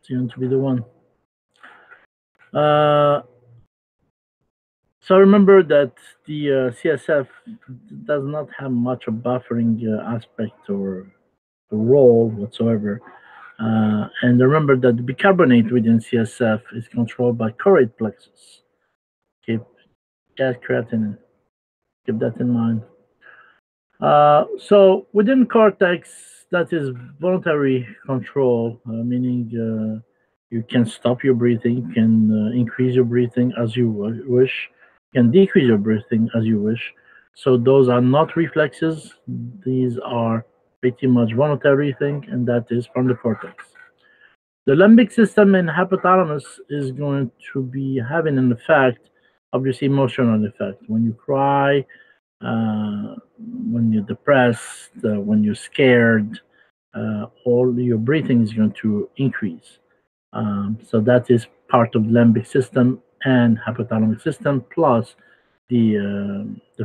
going to be the one. So remember that the CSF does not have much of buffering aspect or role whatsoever. And remember that the bicarbonate within CSF is controlled by choroid plexus. Keep that creatinine. Keep that in mind. So within cortex, that is voluntary control, meaning you can stop your breathing, you can increase your breathing as you wish, you can decrease your breathing as you wish. So those are not reflexes; these are pretty much voluntary thing, and that is from the cortex. The limbic system in hypothalamus is going to be having an effect, obviously emotional effect. When you cry, when you're depressed, when you're scared, all your breathing is going to increase. So that is part of the limbic system and hypothalamic system plus the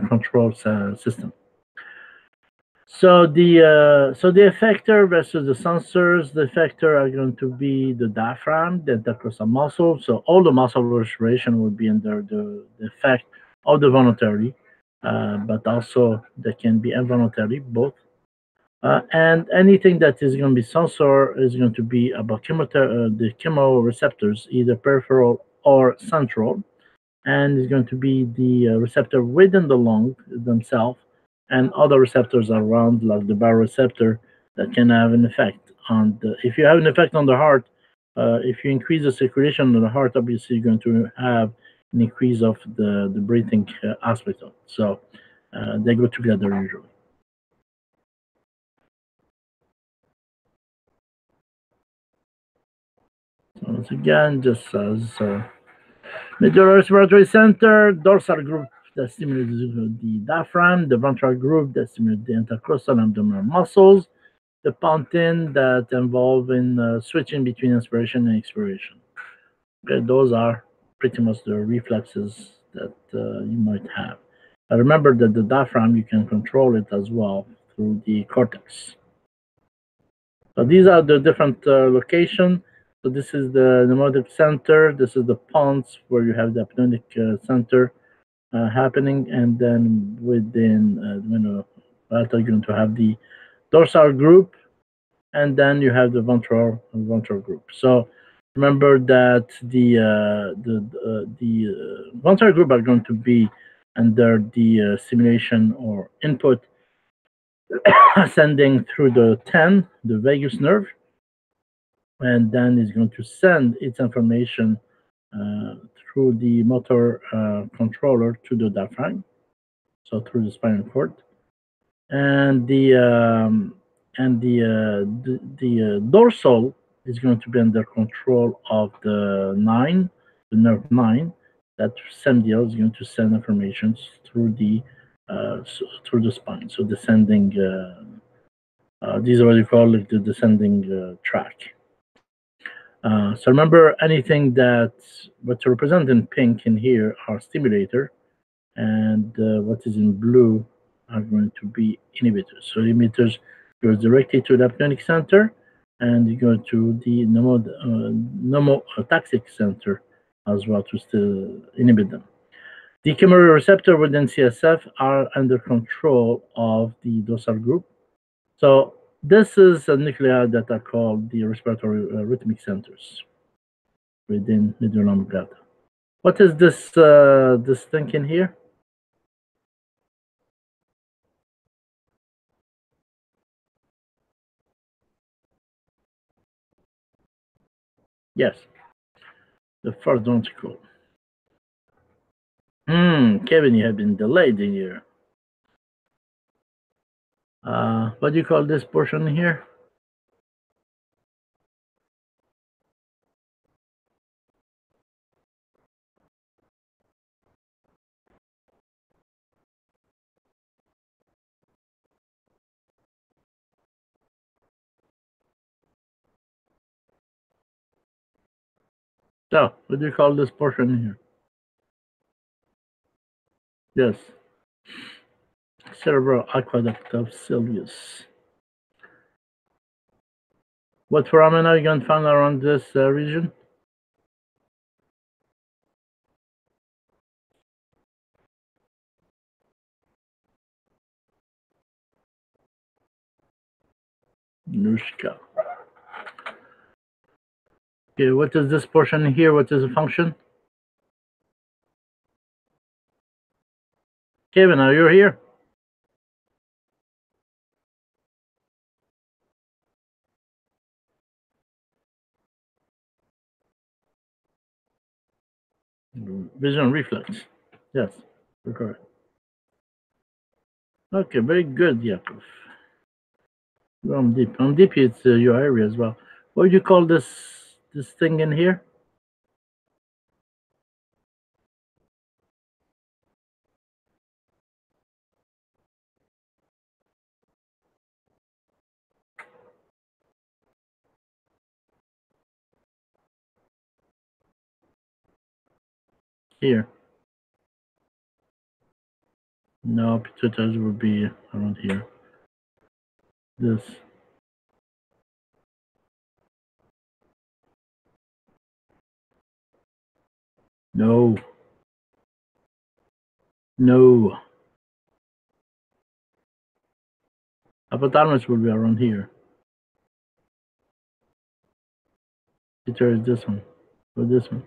control system. So the effector versus the sensors, the effector are going to be the diaphragm, the intercostal muscle. So all the muscle respiration will be under the effect of the voluntary, but also they can be involuntary, both. And anything that is going to be sensor is going to be about the chemoreceptors, either peripheral or central, and it's going to be the receptor within the lung themselves and other receptors around, like the baroreceptor, that can have an effect on the. If you have an effect on the heart, if you increase the circulation of the heart, obviously you're going to have an increase of the breathing aspect of it. So they go together usually. So once again, just as middle respiratory center, dorsal group that stimulates the diaphragm, the ventral group that stimulates the intercostal and abdominal muscles, the pontin that involve in switching between inspiration and expiration. Okay, those are pretty much the reflexes that you might have. Remember that the diaphragm, you can control it as well through the cortex. So these are the different locations. So this is the pneumatic center. This is the pons where you have the apneic center happening, and then within you're going to have the dorsal group, and then you have the ventral group. So remember that the ventral group are going to be under the stimulation or input ascending through the 10, the vagus nerve, and then it's going to send its information through the motor controller to the diaphragm, so through the spinal cord, and the dorsal is going to be under control of the nerve 9. That send-deal is going to send information through through the spine. So descending. These are what you call like the descending track. So remember, anything that what's represented in pink in here are stimulator, and what is in blue are going to be inhibitors. So inhibitors goes directly to the apneic center, and you go to the pneumotaxic center as well to still inhibit them. The chemoreceptor within CSF are under control of the dorsal group. So this is a nuclei that are called the respiratory rhythmic centers within medulla oblongata. What is this thing in here? Yes, the first ventricle. Kevin, you have been delayed in here. What do you call this portion here? So, what do you call this portion here? Yes, cerebral aqueduct of Sylvius. What phenomena are you going to find around this region? Nushka. Okay, what is this portion here? What is the function? Kevin, are you here? Vision reflex. Yes, you're correct. Okay, very good, Yakov. I'm deep. I'm deep. It's your area as well. What do you call this thing in here? Here. No, pituitary would be around here. This. No. No. Hypothalamus would be around here. Pituitary is this one. Or this one.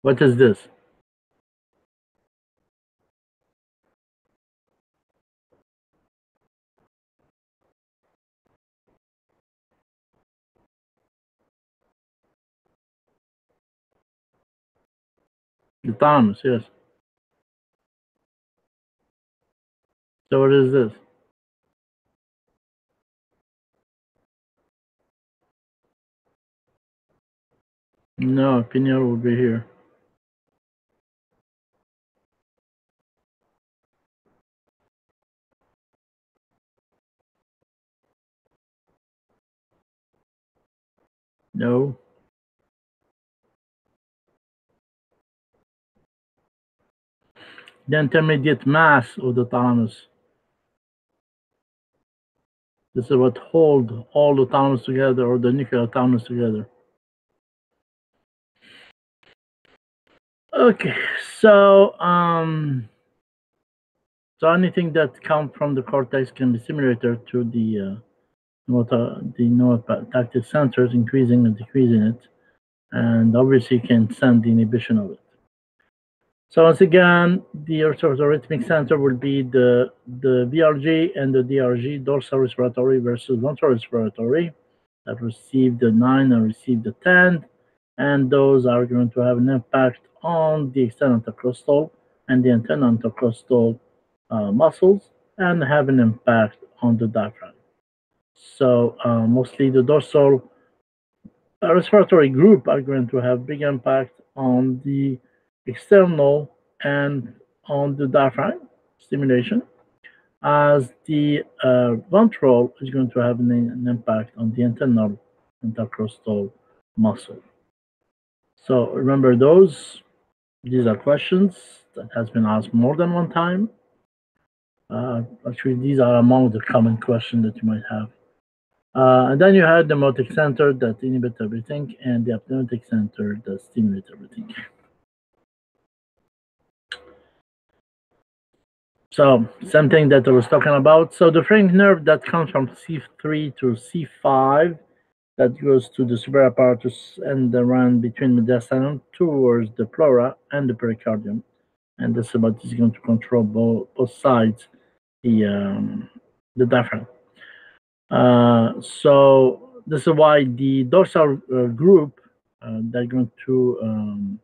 What is this? The thalamus, yes. So what is this? No, pineal would be here. No. The intermediate mass of the thalamus. This is what hold all the thalamus together, or the nuclear thalamus together. Okay, so anything that comes from the cortex can be stimulated to the neurotactic centers, increasing and decreasing it, and obviously can send the inhibition of it. So once again, the rhythmic center will be the VRG and the DRG, dorsal respiratory versus ventral respiratory, that receive the 9 and receive the 10, and those are going to have an impact on the external intercostal and the internal intercostal muscles, and have an impact on the diaphragm. So mostly the dorsal respiratory group are going to have big impact on the external and on the diaphragm stimulation, as the ventral is going to have an impact on the internal intercostal muscle. So remember those. These are questions that has been asked more than one time. Actually, these are among the common questions that you might have. And then you had the motic center that inhibit everything, and the apneumatic center that stimulate everything. So same thing that I was talking about. So the phrenic nerve that comes from C3 to C5, that goes to the superior apparatus and then run between mediastinum towards the pleura and the pericardium, and this is going to control both sides, the diaphragm. So this is why the dorsal group they're going to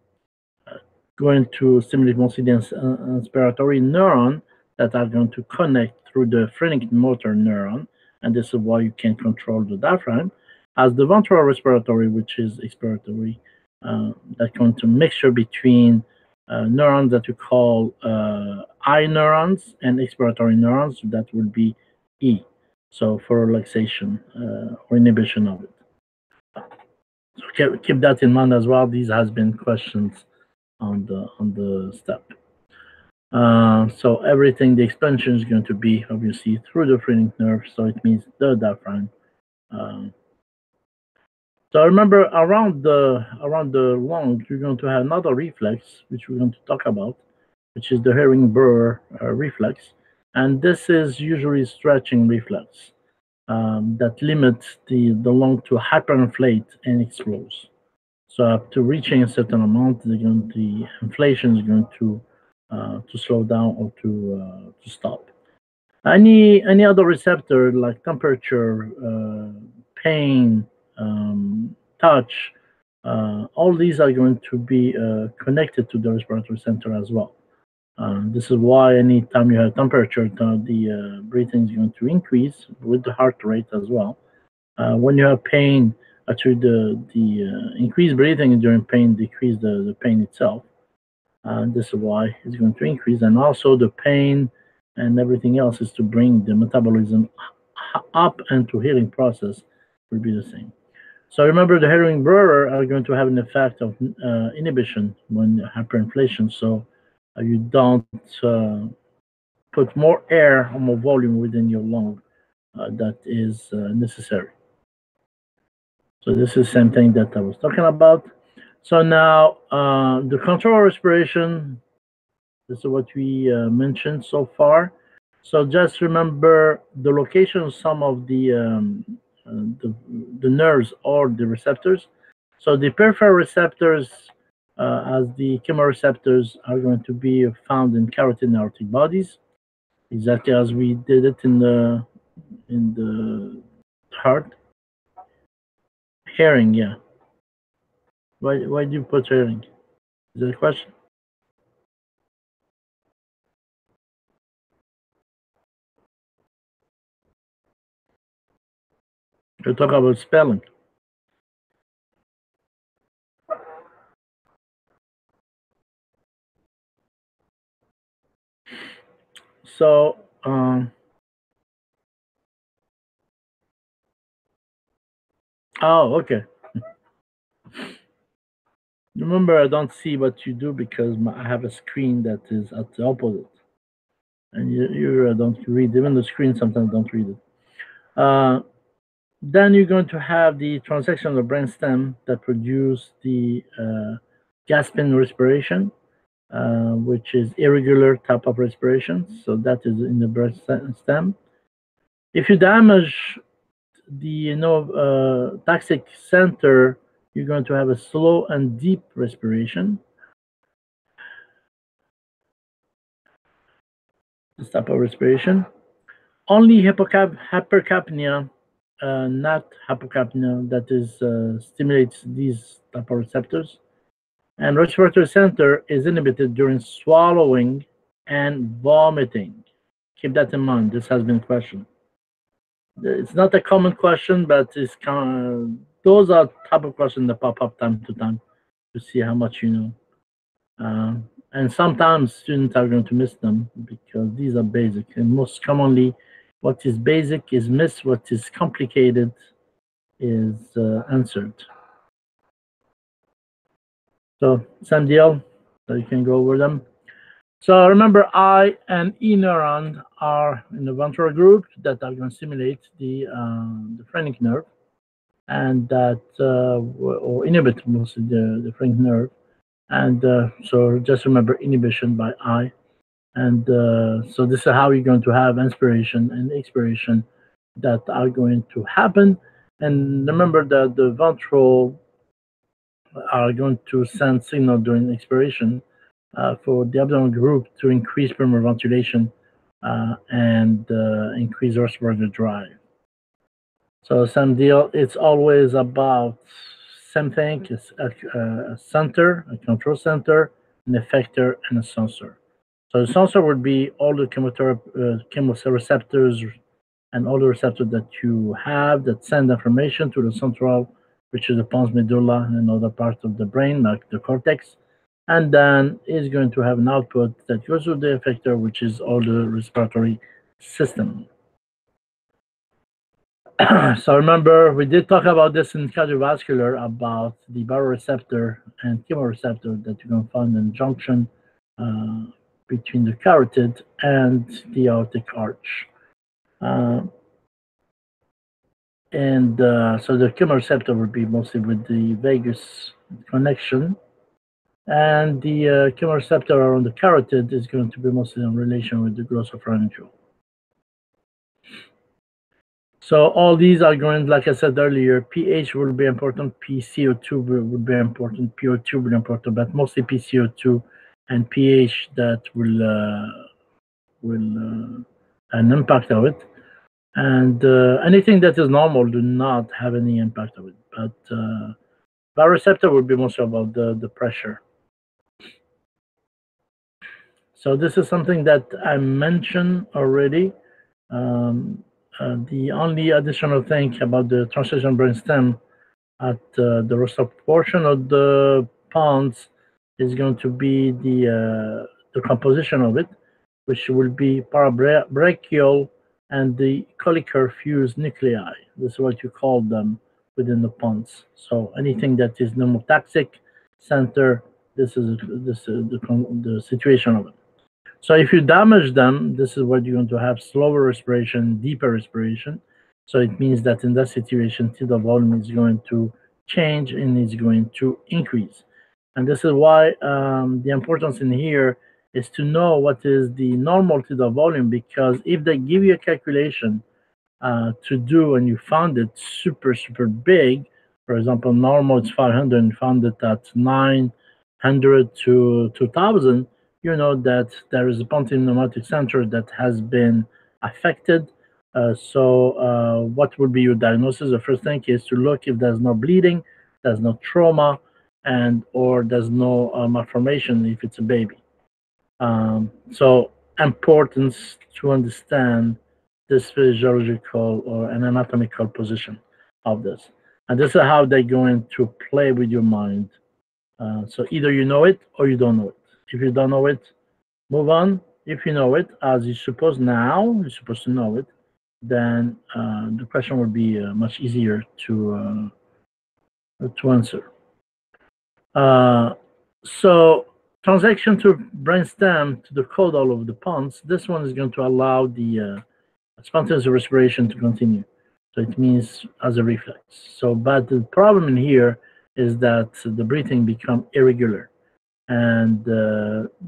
stimulate mostly the inspiratory neuron that are going to connect through the phrenic motor neuron, and this is why you can control the diaphragm. As the ventral respiratory, which is expiratory, that going to mixture between neurons that you call eye neurons and expiratory neurons, that will be E. So for relaxation or inhibition of it. So keep that in mind as well. These has been questions on the step. So everything, the expansion is going to be obviously through the phrenic nerve, so it means the diaphragm. Um, so remember, around the lung, you're going to have another reflex, which we're going to talk about, which is the Herring-Brewer reflex, and this is usually stretching reflex that limits the lung to hyperinflate and explode. So up to reaching a certain amount, the inflation is going to slow down or to stop. Any other receptor like temperature, pain, touch, all these are going to be connected to the respiratory center as well. This is why anytime you have temperature, the breathing is going to increase with the heart rate as well. When you have pain, actually the increased breathing during pain decrease the pain itself. This is why it's going to increase. And also the pain and everything else is to bring the metabolism up and to healing process will be the same. So remember the hearing brewer are going to have an effect of inhibition when hyperinflation. So you don't put more air or more volume within your lung that is necessary. So this is the same thing that I was talking about. So now the control respiration, this is what we mentioned so far. So just remember the location of some of the nerves or the receptors. So the peripheral receptors, as the chemoreceptors, are going to be found in carotid and aortic bodies, exactly as we did it in the heart. Hearing, yeah. Why do you put hearing? Is that a question? You talk about spelling. So, oh, okay. Remember, I don't see what you do because I have a screen that is at the opposite, and you don't read. Even the screen sometimes don't read it. Then you're going to have the transaction of the brainstem that produce the gasping respiration, which is irregular type of respiration. So that is in the brainstem. If you damage the toxic center, you're going to have a slow and deep respiration. This type of respiration. Only hypercapnia, not hypocapnia, that is stimulates these type of receptors. And respiratory center is inhibited during swallowing and vomiting. Keep that in mind. This has been questioned. It's not a common question, but those are type of questions that pop up time to time to see how much you know. And sometimes students are going to miss them because these are basic. And most commonly, what is basic is missed, what is complicated is answered. So, same deal. So you can go over them. So remember, I and E neuron are in the ventral group that are going to stimulate the phrenic nerve, and that or inhibit mostly the phrenic nerve. And so just remember inhibition by I. And so this is how you're going to have inspiration and expiration that are going to happen. And remember that the ventral are going to send signal during expiration for the abdominal group to increase pulmonary ventilation and increase respiratory drive. So same deal. It's always about same thing. It's a center, a control center, an effector, and a sensor. So the sensor would be all the chemoreceptors and all the receptors that you have that send information to the central, which is the pons medulla and other parts of the brain, like the cortex. And then is going to have an output that goes to the effector, which is all the respiratory system. So remember, we did talk about this in cardiovascular about the baroreceptor and chemoreceptor that you can find in junction between the carotid and the aortic arch. Uh, and so the chemoreceptor would be mostly with the vagus connection, and the chemoreceptor around the carotid is going to be mostly in relation with the glossopharyngeal. So all these are going, like I said earlier, pH will be important, PCO2 will be important, PO2 will be important, but mostly PCO2 and pH that will an impact of it. And anything that is normal do not have any impact of it. But baroreceptor would be mostly about the pressure. So this is something that I mentioned already. The only additional thing about the transition brainstem at the rostral portion of the pons is going to be the composition of it, which will be parabrachial and the collicular fused nuclei. This is what you call them within the pons. So anything that is pneumotaxic center, this is the situation of it. So if you damage them, this is what you're going to have: slower respiration, deeper respiration. So it means that in that situation, tidal volume is going to change and is going to increase. And this is why the importance in here is to know what is the normal tidal volume, because if they give you a calculation to do and you found it super, super big, for example, normal is 500 and found it at 900 to 2000, you know that there is a pontine pneumatic center that has been affected. So what would be your diagnosis? The first thing is to look if there's no bleeding, there's no trauma, and or there's no malformation if it's a baby. So importance to understand this physiological or an anatomical position of this. And this is how they're going to play with your mind. So either you know it or you don't know it. If you don't know it, move on. If you know it, as you're supposed to know it, then the question will be much easier to answer. So transaction to brainstem to the caudal of the pons, this one is going to allow the spontaneous respiration to continue. So it means as a reflex. So, but the problem in here is that the breathing become irregular, and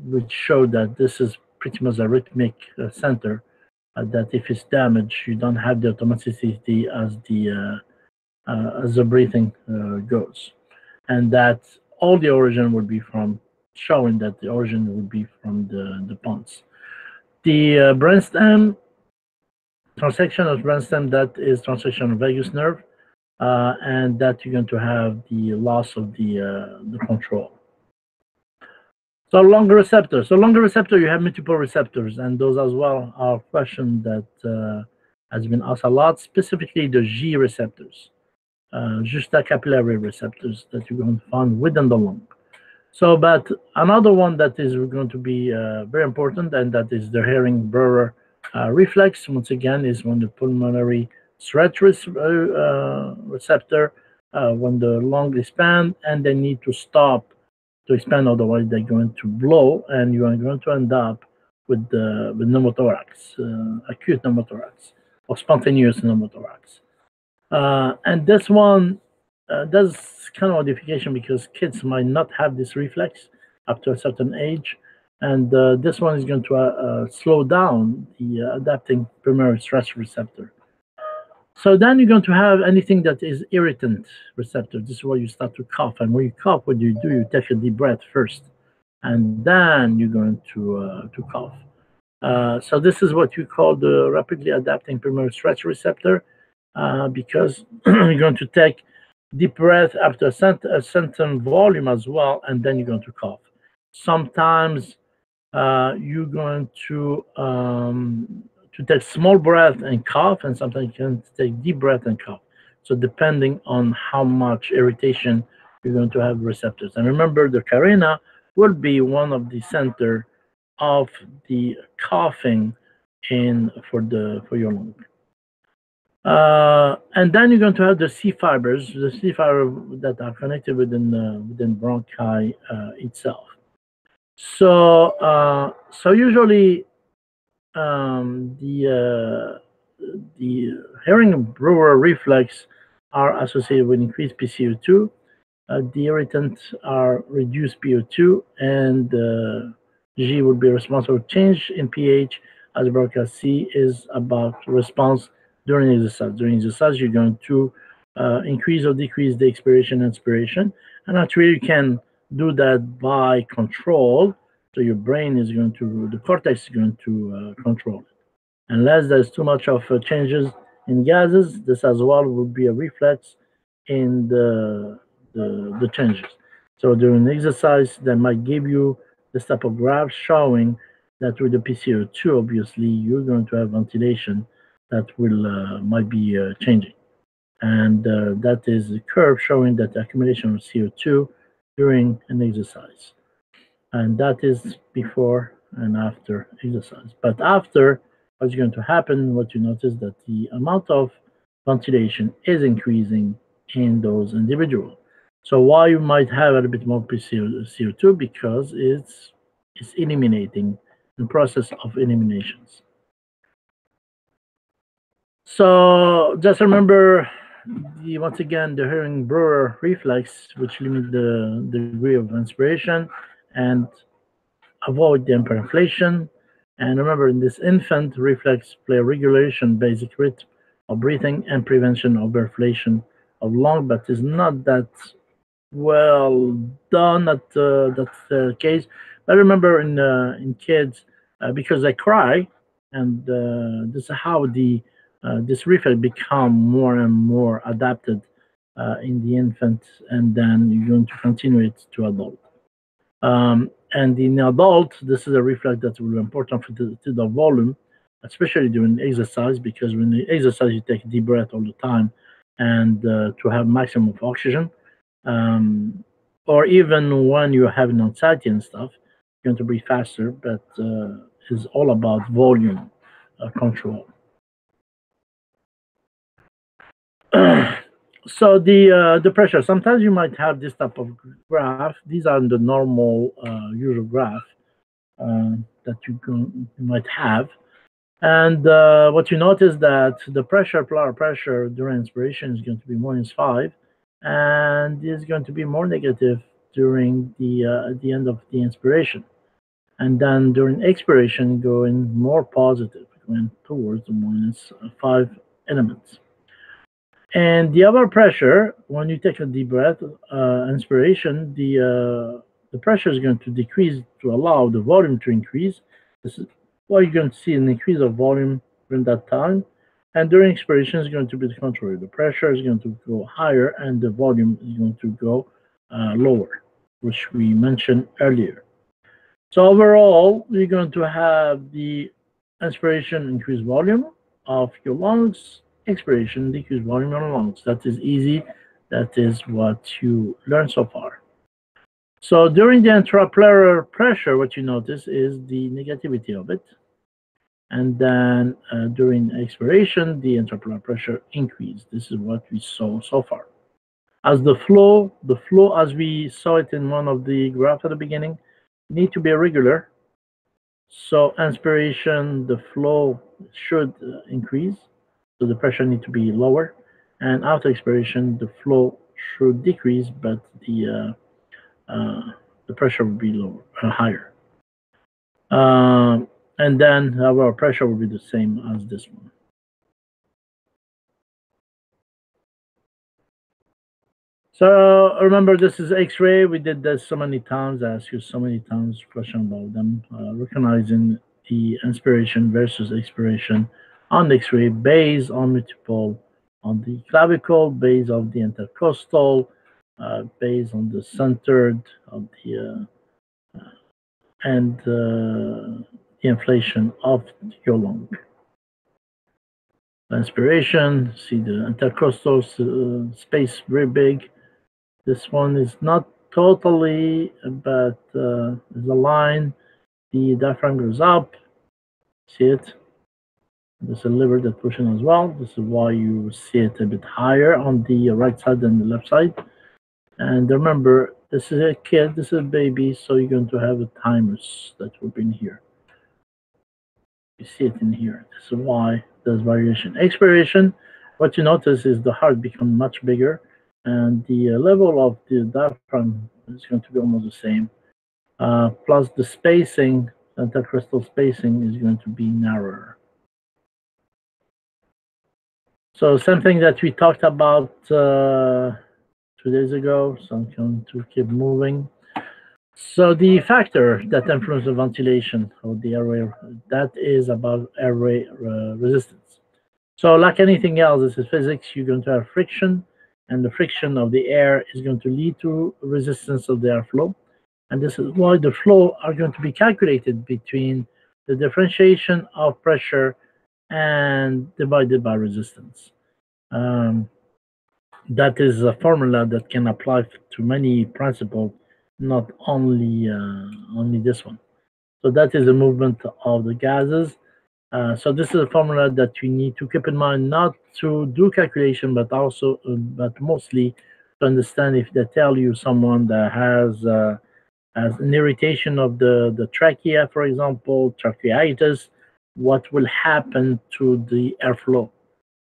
which show that this is pretty much a rhythmic center. That if it's damaged, you don't have the automaticity as the breathing goes, and that all the origin would be from showing that the origin would be from the pons. The brainstem transection of brainstem, that is transection of vagus nerve, and that you're going to have the loss of the control. So longer receptor. So longer receptor, you have multiple receptors, and those as well are a question that has been asked a lot, specifically the G receptors, juxtacapillary receptors that you're going to find within the lung. So, but another one that is going to be very important, and that is the Herring-Brewer reflex. Once again, is when the pulmonary stretch receptor, when the lung expand, and they need to stop to expand, otherwise they're going to blow, and you are going to end up with pneumothorax, acute pneumothorax, or spontaneous pneumothorax. And this one does kind of modification because kids might not have this reflex up to a certain age, and this one is going to slow down the adapting primary stress receptor. So then you're going to have anything that is irritant receptor. This is where you start to cough, and when you cough, what do? You take a deep breath first, and then you're going to cough. So this is what you call the rapidly adapting primary stretch receptor, because you're going to take deep breath after a certain volume as well, and then you're going to cough. Sometimes you're going to take small breath and cough, and sometimes you can take deep breath and cough. So depending on how much irritation you're going to have receptors. And remember, the carina will be one of the center of the coughing for your lung. And then you're going to have the C fibers, that are connected within bronchi itself. So usually the herring brewer reflex are associated with increased PCO2. The irritants are reduced PO2, and G would be responsible for change in pH, as broadcast C is about response during exercise. During exercise, you're going to increase or decrease the expiration and inspiration, and actually you can do that by control. So your brain is going to, the cortex is going to control it. Unless there's too much of changes in gases, this as well would be a reflex in the changes. So during exercise, that might give you this type of graph showing that with the PCO2, obviously, you're going to have ventilation that will might be changing. And that is a curve showing that the accumulation of CO2 during an exercise. And that is before and after exercise. But after, what's going to happen, what you notice that the amount of ventilation is increasing in those individuals. So why you might have a little bit more CO2? Because it's eliminating the process of eliminations. So just remember once again the herring brewer reflex, which limit the degree of inspiration and avoid the hyperinflation. And remember, in this infant, reflex play a regulation basic rhythm of breathing and prevention of inflation of lung, but is not that well done at that case. But remember, in kids, because they cry, and this is how the this reflex become more and more adapted in the infant, and then you're going to continue it to adult. And in adult, this is a reflex that's really important for to the volume, especially during exercise, because when you exercise, you take a deep breath all the time, and to have maximum of oxygen, um, or even when you're having anxiety and stuff, you're going to breathe faster, but it's all about volume control. So the pressure. Sometimes you might have this type of graph. These are the normal usual graph you might have. And what you notice that the pressure, blood pressure during inspiration is going to be -5, and is going to be more negative during the end of the inspiration, and then during expiration going more positive, going towards the -5 elements. And the other pressure, when you take a deep breath, inspiration, the pressure is going to decrease to allow the volume to increase. This is why you're going to see an increase of volume during that time. And during expiration is going to be the contrary. The pressure is going to go higher and the volume is going to go lower, which we mentioned earlier. So overall, you're going to have the inspiration increase volume of your lungs, expiration decrease volume of your lungs. That is easy. That is what you learned so far. So during the intrapleural pressure, what you notice is the negativity of it. And then during expiration, the intrapleural pressure increased. This is what we saw so far. As the flow as we saw it in one of the graphs at the beginning, need to be regular. So inspiration, the flow should increase, so the pressure need to be lower, and after expiration, the flow should decrease, but the pressure will be lower, higher. And then our pressure will be the same as this one. So remember, this is X-ray. We did this so many times. I asked you so many times question about them. Recognizing the inspiration versus expiration on the X-ray based on multiple, on the clavicle, based on the intercostal, based on the centered of the and the inflation of your lung. Inspiration, see the intercostal space very big. This one is not totally, but there's a line. The diaphragm goes up. See it? There's a lever that pushing as well. This is why you see it a bit higher on the right side than the left side. And remember, This is a kid, this is a baby, so you're going to have a timers that will be in here. You see it in here. This is why there's variation. Expiration, what you notice is the heart become much bigger, and the level of the diaphragm is going to be almost the same. Plus the spacing, intercrystal spacing is going to be narrower. So something that we talked about 2 days ago, so I'm going to keep moving. So the factor that influences the ventilation of the airway, that is about airway resistance. So like anything else, this is physics, you're going to have friction, and the friction of the air is going to lead to resistance of the airflow. And this is why the flow are going to be calculated between the differentiation of pressure and divided by resistance. Um, that is a formula that can apply to many principles, not only this one. So that is the movement of the gases. So this is a formula that you need to keep in mind, not to do calculation, but also, but mostly to understand if they tell you someone that has an irritation of the trachea, for example, tracheitis, what will happen to the airflow.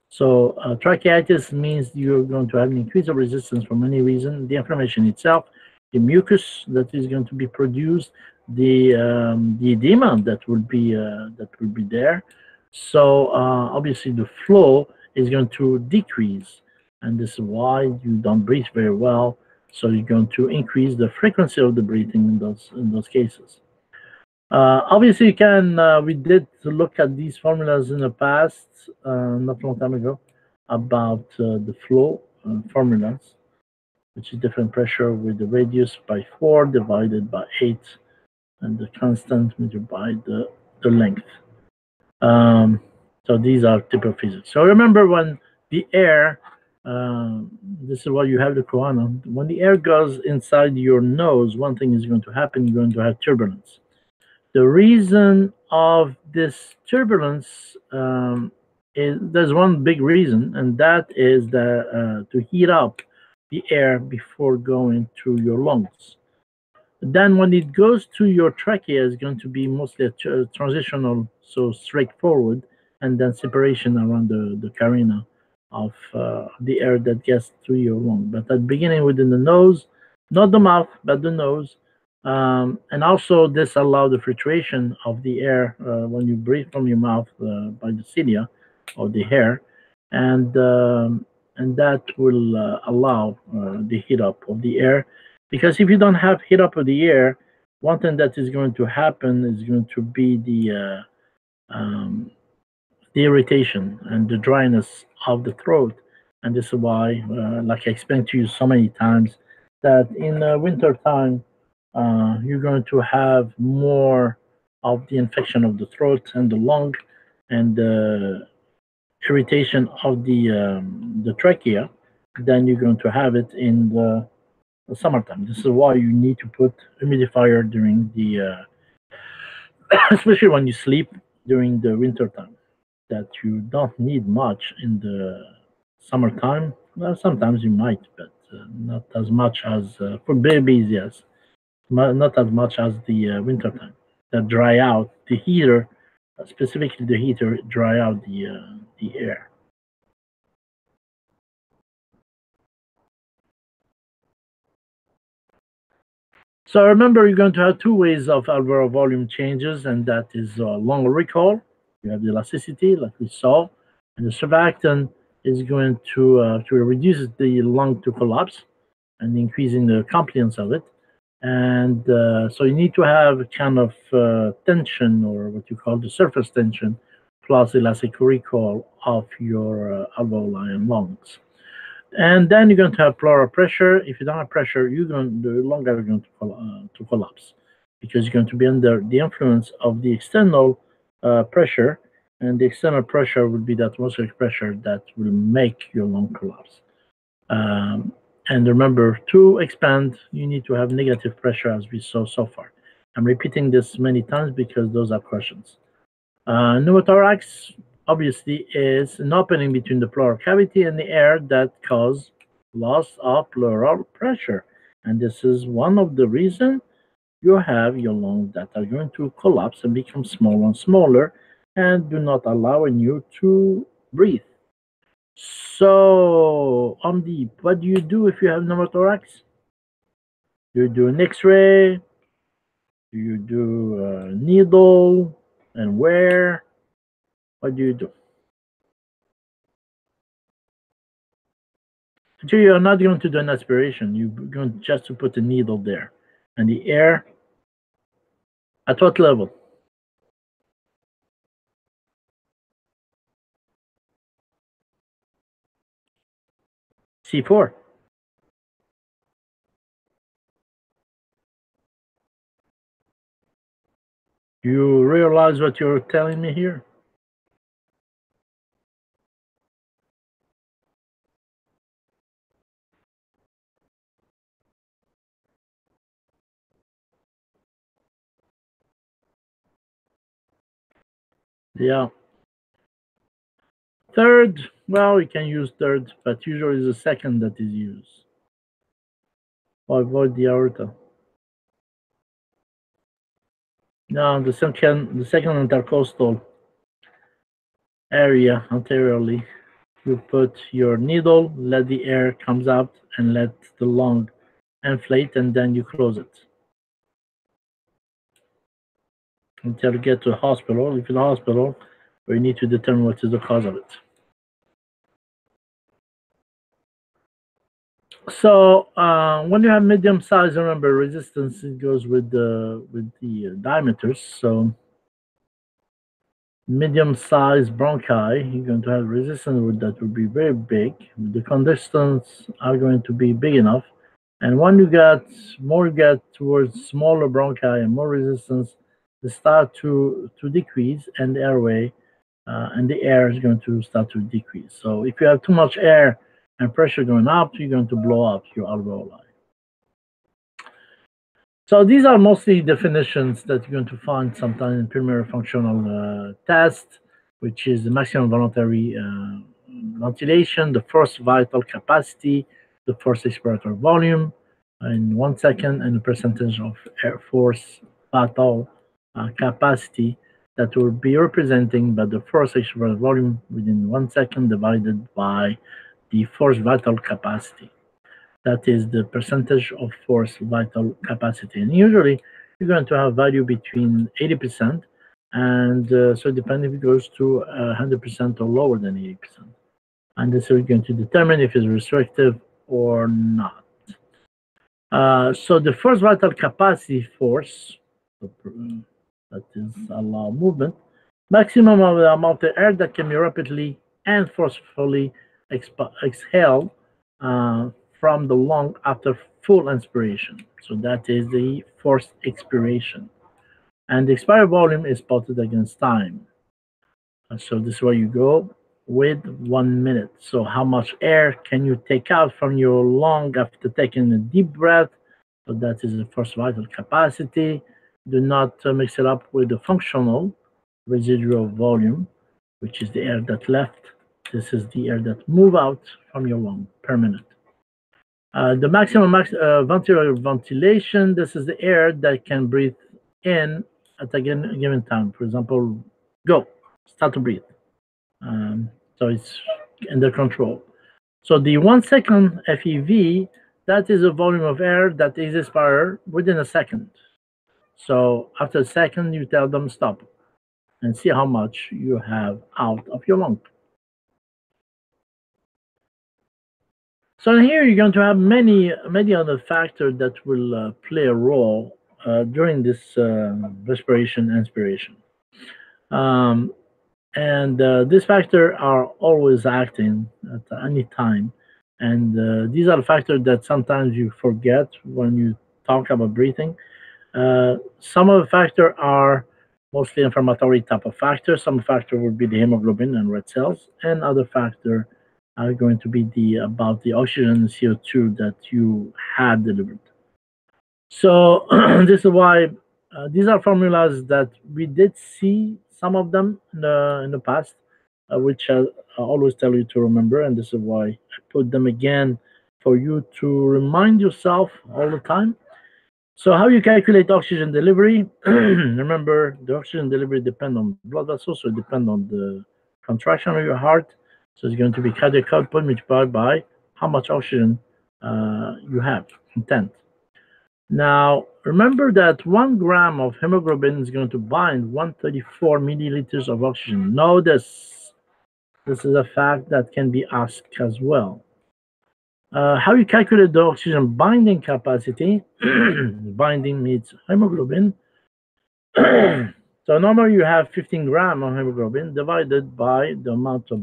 So tracheitis means you're going to have an increase of resistance for many reasons. The inflammation itself, the mucus that is going to be produced, the edema that will be there. So obviously the flow is going to decrease, and this is why you don't breathe very well. So you're going to increase the frequency of the breathing in those cases. Obviously, you can. We did look at these formulas in the past, not a long time ago, about the flow formulas, which is different pressure with the radius by 4 divided by 8, and the constant measured by the length. Um, so these are typical physics. So remember when the air, this is why you have the corona. When the air goes inside your nose, one thing is going to happen. You're going to have turbulence. The reason of this turbulence is there's one big reason, and that is to heat up the air before going to your lungs. Then, when it goes to your trachea, it's going to be mostly a transitional, so straightforward, and then separation around the carina of the air that gets to your lung. But at the beginning, within the nose, not the mouth, but the nose, and also this allows the filtration of the air when you breathe from your mouth by the cilia or the hair, and that will allow the heat up of the air. Because if you don't have heat up of the air, one thing that is going to happen is going to be the irritation and the dryness of the throat. And this is why, like I explained to you so many times, that in winter time, you're going to have more of the infection of the throat and the lung and the irritation of the trachea than you're going to have it in the summertime. This is why you need to put humidifier during especially when you sleep during the winter time. That you don't need much in the summertime. Well, sometimes you might, but not as much as for babies. Yes, not as much as the winter time. That dry out the heater, specifically the heater, dry out the air. So remember, you're going to have two ways of alveolar volume changes, and that is long recall. You have the elasticity, like we saw, and the surfactant is going to reduce the lung to collapse and increasing the compliance of it. And so you need to have a kind of tension, or what you call the surface tension, plus elastic recall of your alveoli and lungs. And then you're going to have pleural pressure. If you don't have pressure, the lung are going to collapse because you're going to be under the influence of the external pressure, and the external pressure will be the atmospheric pressure that will make your lung collapse. Um, and remember, to expand, you need to have negative pressure, as we saw so far. I'm repeating this many times because those are questions. Pneumothorax obviously is an opening between the pleural cavity and the air that cause loss of pleural pressure. And this is one of the reasons you have your lungs that are going to collapse and become smaller and smaller and do not allowing you to breathe. So, what do you do if you have pneumothorax? You do an X-ray, you do a needle, and where? What do you do? So you're not going to do an aspiration. You're going just to put a needle there, and the air at what level? C4. You realize what you're telling me here? Yeah. Third, well, you can use third, but usually it's the second that is used. Avoid the aorta. Now, the second intercostal area anteriorly, you put your needle, let the air comes out, and let the lung inflate, and then you close it until you get to the hospital. If you're in the hospital, we need to determine what is the cause of it. So when you have medium size, remember resistance it goes with the diameters. So medium sized bronchi, you're going to have resistance with that will be very big. The conductance are going to be big enough. And when you get towards smaller bronchi and more resistance, they start to decrease, and the airway and the air is going to start to decrease. So if you have too much air and pressure going up, you're going to blow up your alveoli. So these are mostly definitions that you're going to find sometimes in primary functional test, which is the maximum voluntary ventilation, the forced vital capacity, the forced expiratory volume in 1 second, and the percentage of air force vital capacity that will be representing by the forced expiratory volume within 1 second divided by the forced vital capacity. That is the percentage of force vital capacity. And usually you're going to have value between 80% and so depending if it goes to 100% or lower than 80%. And this is going to determine if it's restrictive or not. So the force vital capacity force, that is allow movement, maximum of the amount of air that can be rapidly and forcefully exhaled uh, from the lung after full inspiration. So that is the forced expiration. And the expired volume is plotted against time. So this is where you go with 1 minute. So how much air can you take out from your lung after taking a deep breath? So that is the first vital capacity. Do not mix it up with the functional residual volume, which is the air that left. This is the air that move out from your lung per minute. The maximum ventricular ventilation, this is the air that can breathe in at a given time. For example, go, start to breathe. So it's under control. So the 1 second FEV, that is a volume of air that is expired within a second. So after a second, you tell them stop and see how much you have out of your lung. So here you're going to have many other factors that will play a role during this respiration inspiration. Um, and these factors are always acting at any time. And these are the factors that sometimes you forget when you talk about breathing. Some of the factors are mostly inflammatory type of factors. Some factor would be the hemoglobin and red cells, and other factor are going to be the about the oxygen and CO2 that you had delivered. So this is why these are formulas that we did see some of them in the past, which I always tell you to remember, and this is why I put them again for you to remind yourself all the time. So how you calculate oxygen delivery? Remember, the oxygen delivery depend on blood vessels, so it depend on the contraction of your heart. So it's going to be cardiac output multiplied by how much oxygen you have, content. Now, remember that 1 gram of hemoglobin is going to bind 134 milliliters of oxygen. Notice this is a fact that can be asked as well. How you calculate the oxygen binding capacity? Binding means hemoglobin. So normally you have 15 grams of hemoglobin divided by the amount of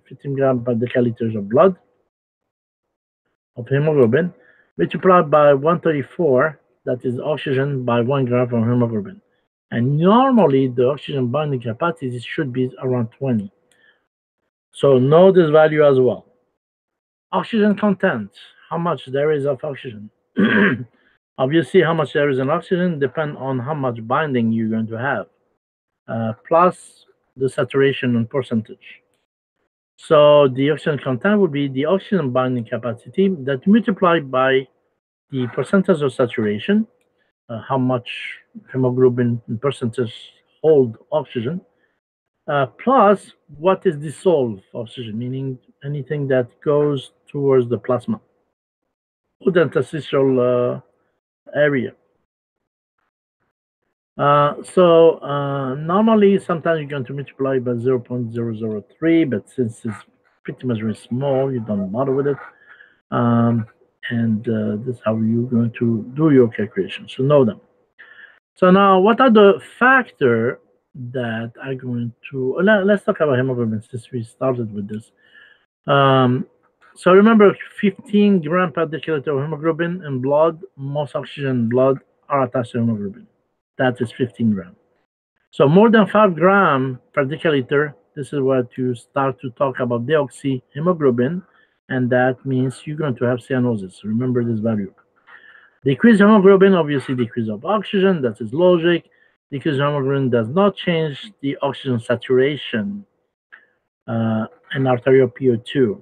15 grams per deciliters of blood of hemoglobin multiplied by 134, that is oxygen by 1 gram of hemoglobin. And normally the oxygen binding capacity should be around 20. So know this value as well. Oxygen content, how much there is of oxygen. Obviously, how much there is in oxygen depend on how much binding you're going to have, plus the saturation and percentage. So the oxygen content would be the oxygen binding capacity that multiplied by the percentage of saturation, how much hemoglobin in percentage hold oxygen, plus what is dissolved oxygen, meaning anything that goes towards the plasma or the interstitial area. Normally, sometimes you're going to multiply by 0.003, but since it's pretty much very small, you don't bother with it. And this is how you're going to do your calculation. So know them. So now, what are the factors that are going to... Let's talk about hemoglobin since we started with this. So remember, 15 grams per deciliter of hemoglobin in blood, most oxygen in blood are attached to hemoglobin. That is 15 grams. So more than 5 grams per deciliter, this is what you start to talk about deoxyhemoglobin, and that means you're going to have cyanosis. Remember this value. Decreased hemoglobin, obviously decrease of oxygen, that is logic. Decreased hemoglobin does not change the oxygen saturation and arterial PO2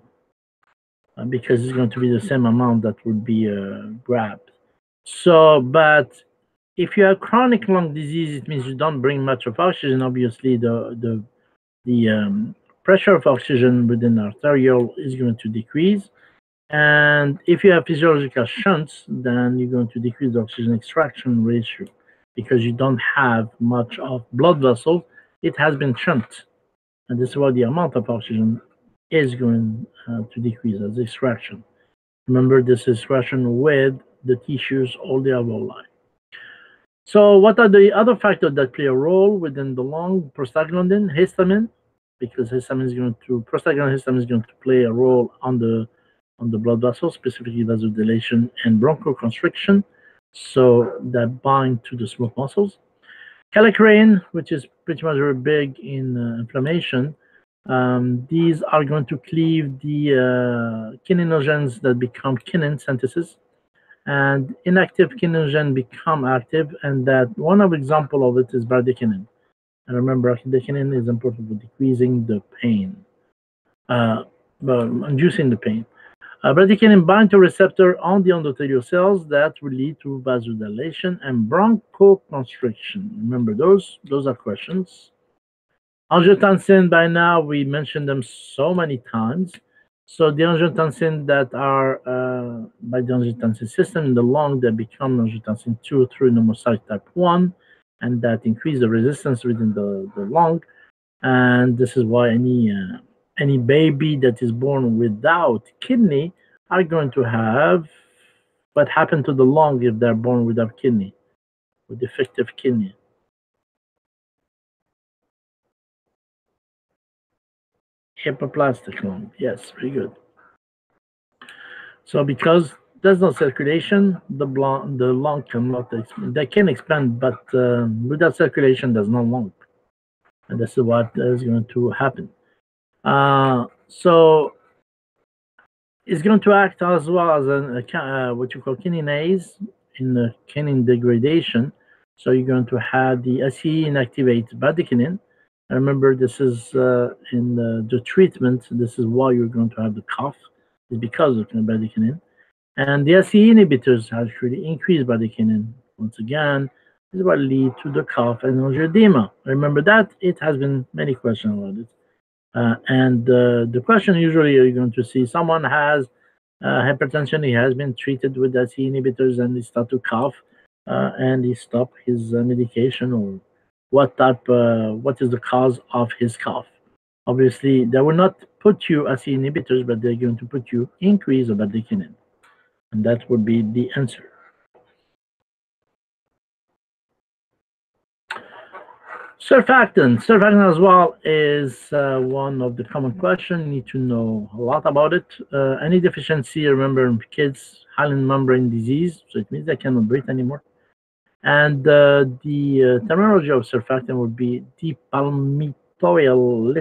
because it's going to be the same amount that would be grabbed. So, but if you have chronic lung disease, it means you don't bring much of oxygen. Obviously, the pressure of oxygen within the arterial is going to decrease. And if you have physiological shunts, then you're going to decrease the oxygen extraction ratio because you don't have much of blood vessels. It has been shunted. And this is why the amount of oxygen is going to decrease as extraction. Remember, this extraction with the tissues all the alveoli. So what are the other factors that play a role within the lung? Prostaglandin, histamine, because histamine is going to play a role on the blood vessels, specifically vasodilation and bronchoconstriction, so that bind to the smooth muscles. Kallikrein, which is pretty much very big in inflammation. These are going to cleave the kininogens that become kinin synthesis, and inactive kininogen become active, and that one of example of it is bradykinin. And remember, bradykinin is important for decreasing the pain, inducing the pain. Bradykinin bind to receptor on the endothelial cells that will lead to vasodilation and bronchoconstriction. Remember those are questions. Angiotensin, by now we mentioned them so many times. So the angiotensin that are by the angiotensin system in the lung that become angiotensin 2 through pneumocyte type 1, and that increase the resistance within the lung. And this is why any baby that is born without kidney are going to have what happened to the lung if they're born without kidney, with defective kidney. Hypoplastic lung, yes, very good. So because there's no circulation, the lung cannot expand. They can expand, but without circulation, there's no lung. And this is what is going to happen. So it's going to act as well as what you call kininase in the kinin degradation. So you're going to have the SE inactivate bradykinin. Remember, this is in the treatment. This is why you're going to have the cough. is because of bradykinin. And the SE inhibitors actually increase bradykinin. Once again, this will lead to the cough and angioedema. Remember that? It has been many questions about it. And the question usually you're going to see someone has hypertension, he has been treated with SE inhibitors and he start to cough and he stop his medication, or what is the cause of his cough. Obviously, they will not put you SE inhibitors, but they're going to put you increase of bradykinin. And that would be the answer. Surfactant as well is one of the common questions. You need to know a lot about it. Any deficiency, remember, in kids, hyaline membrane disease, so it means they cannot breathe anymore. And the terminology of surfactant would be dipalmitoyl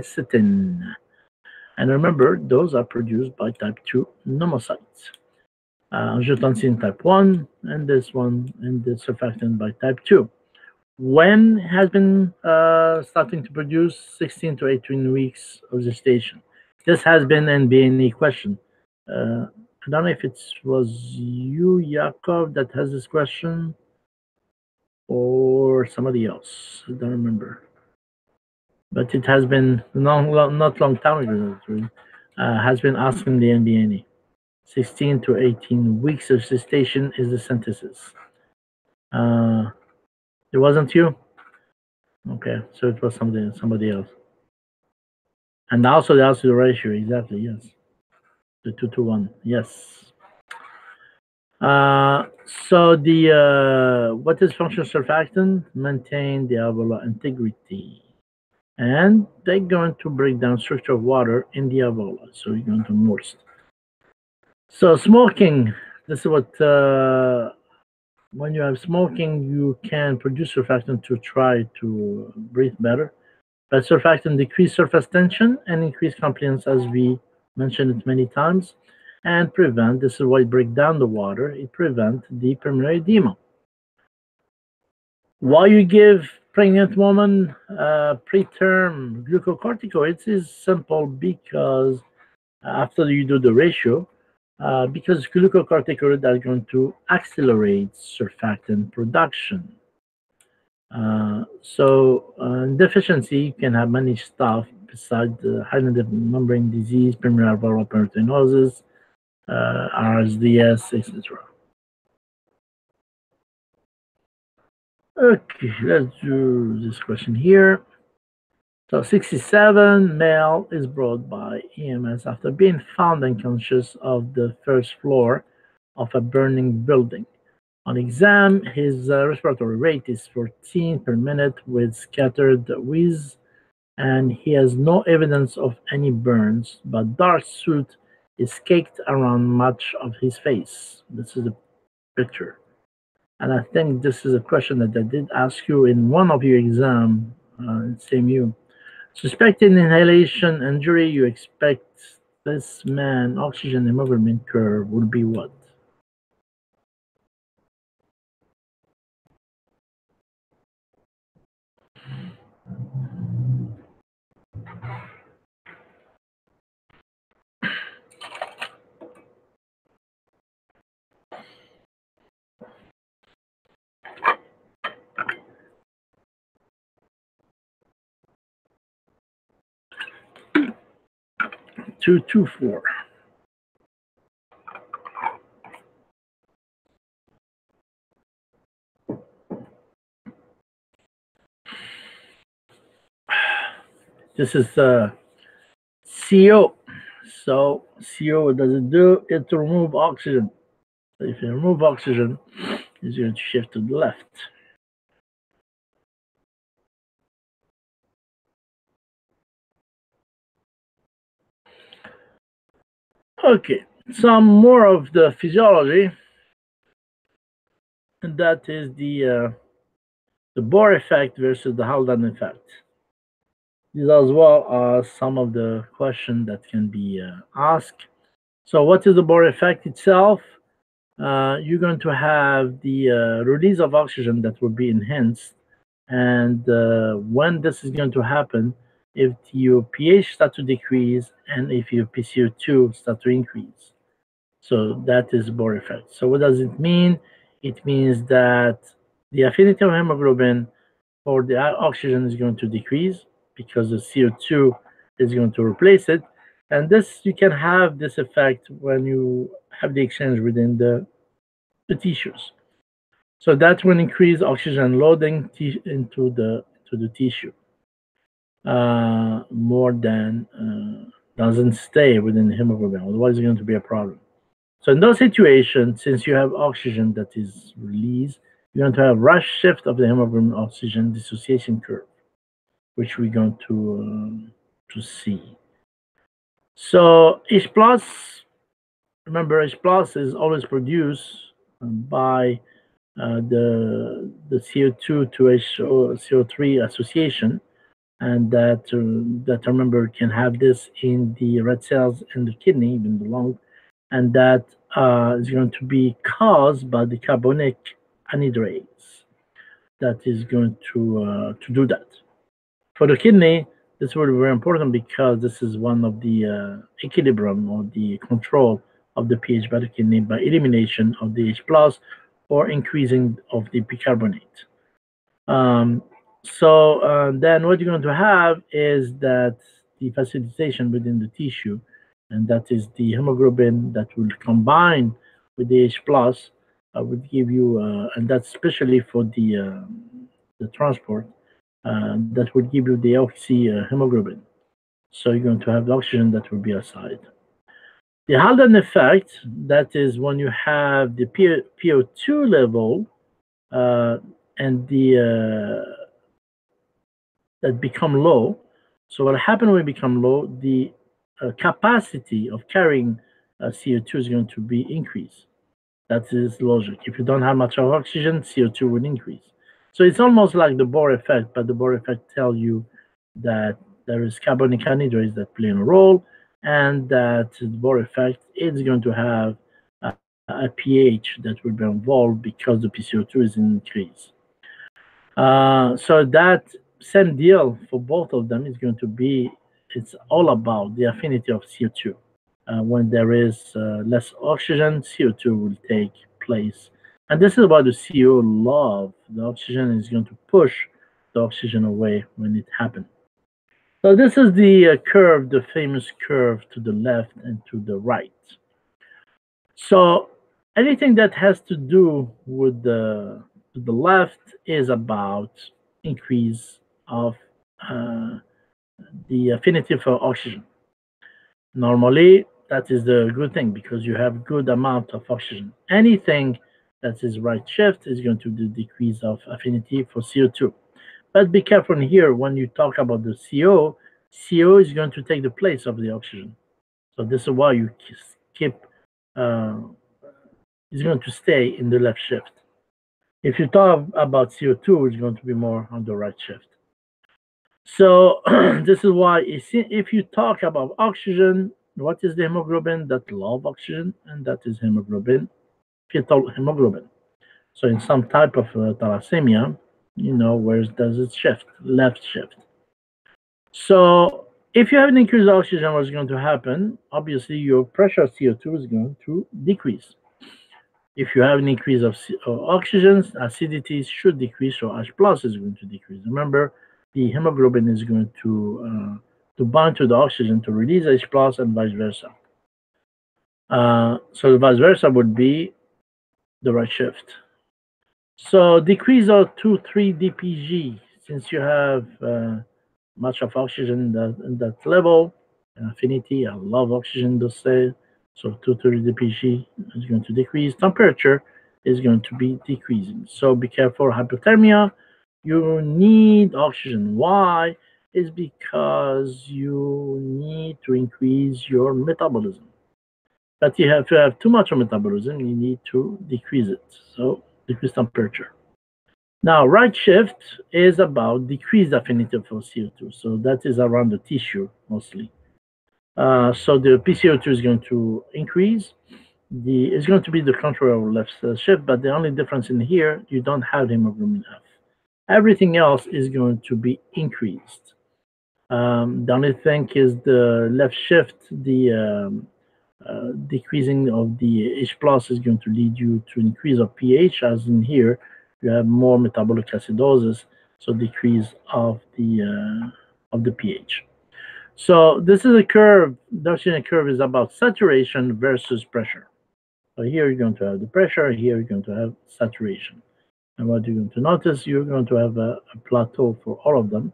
And remember, those are produced by type 2 pneumocytes. Angiotensin type 1, and this one, and the surfactant by type 2. When has been starting to produce 16 to 18 weeks of gestation. This has been an BNE question. I don't know if it was you, Yakov, that has this question, or somebody else. I don't remember. But it has been not long time ago. Has been asking the NBNE. 16 to 18 weeks of gestation is the synthesis. It wasn't you? Okay, so it was somebody else. And also the ratio, exactly, yes. The 2 to 1, yes. So what is functional surfactant? Maintain the alveolar integrity. And they're going to break down structure of water in the alveolar, so you're going to moist. So smoking, this is what, when you have smoking, you can produce surfactant to try to breathe better. But surfactant decrease surface tension and increase compliance, as we mentioned it many times, and prevent, this is why it break down the water, it prevent the pulmonary edema. Why you give pregnant woman preterm glucocorticoids is simple, because after you do the ratio, because glucocorticoids are going to accelerate surfactant production. Deficiency, you can have many stuff besides the hyaline membrane disease, pulmonary alveolar proteinosis, RSDS, etc. Okay, let's do this question here. So 67, male is brought by EMS after being found unconscious of the first floor of a burning building. On exam, his respiratory rate is 14 per minute with scattered wheeze, and he has no evidence of any burns, but dark soot is caked around much of his face. This is a picture. And I think this is a question that I did ask you in one of your exam, same you. Suspected inhalation injury, you expect this man oxygen hemoglobin curve would be what? Two, two, four. This is CO. So CO, what does it do? It remove oxygen. So if you remove oxygen, it's going to shift to the left. Okay, some more of the physiology, and that is the Bohr effect versus the Haldane effect. These as well are some of the questions that can be asked. So what is the Bohr effect itself? You're going to have the release of oxygen that will be enhanced. And when this is going to happen, if your pH start to decrease and if your PCO2 start to increase. So that is Bohr effect. So what does it mean? It means that the affinity of hemoglobin for the oxygen is going to decrease because the CO2 is going to replace it. And this, you can have this effect when you have the exchange within the tissues. So that will increase oxygen loading into the tissue more than doesn't stay within the hemoglobin. Otherwise, it's going to be a problem. So in those situations, since you have oxygen that is released, you're going to have rush shift of the hemoglobin oxygen dissociation curve, which we're going to see. So H plus, remember H plus is always produced by the CO2 to CO3 association, and that remember can have this in the red cells in the kidney, even the lung, and that is going to be caused by the carbonic anhydrase that is going to do that. For the kidney, this will be very important because this is one of the equilibrium or the control of the pH by the kidney by elimination of the H plus or increasing of the bicarbonate. Then what you're going to have is that the facilitation within the tissue, and that is the hemoglobin that will combine with the H plus, would give you, and that's especially for the transport, that would give you the oxy hemoglobin. So you're going to have the oxygen that will be aside. The Haldane effect, that is when you have the PO2 level and that become low. So what happens when we become low? The capacity of carrying CO2 is going to be increased. That is logic. If you don't have much of oxygen, CO2 will increase. So it's almost like the Bohr effect, but the Bohr effect tells you that there is carbonic anhydrase that play a role, and that the Bohr effect is going to have a pH that will be involved because the PCO2 is increased. So that same deal for both of them is going to be, it's all about the affinity of CO2. When there is less oxygen, CO2 will take place. And this is why the CO love the oxygen is going to push the oxygen away when it happens. So this is the curve, the famous curve to the left and to the right. So anything that has to do with the left is about increase of uh, the affinity for oxygen. Normally, that is the good thing because you have good amount of oxygen. Anything that is right shift is going to do decrease of affinity for CO2. But be careful here when you talk about the CO. CO is going to take the place of the oxygen. So this is why you keep is going to stay in the left shift. If you talk about CO2, it's going to be more on the right shift. So this is why if you talk about oxygen, what is the hemoglobin that love oxygen? And that is hemoglobin, fetal hemoglobin. So in some type of thalassemia, where does it shift? Left shift. So if you have an increased oxygen, what's going to happen? Obviously, your pressure of CO2 is going to decrease. If you have an increase of oxygen, acidity should decrease, so H plus is going to decrease. Remember, the hemoglobin is going to bind to the oxygen to release H plus and vice versa. So the vice versa would be the right shift. So decrease of 2,3 dpg, since you have much of oxygen in that level, affinity, I love oxygen, to say. So 230 dpg is going to decrease. Temperature is going to be decreasing. So be careful. Hypothermia, you need oxygen. Why? Is because you need to increase your metabolism. But you have to have too much of metabolism. You need to decrease it. So decrease temperature. Now, right shift is about decreased affinity for CO2. So that is around the tissue mostly. So the PCO2 is going to increase. It's going to be the contrary of left shift, but the only difference in here, you don't have hemoglobin F. Everything else is going to be increased. The only thing is the left shift, the decreasing of the H plus is going to lead you to increase of pH, as in here, you have more metabolic acidosis, so decrease of the pH. So this is a curve. Darcy curve is about saturation versus pressure. So here you're going to have the pressure, here you're going to have saturation. And what you're going to notice, you're going to have a plateau for all of them.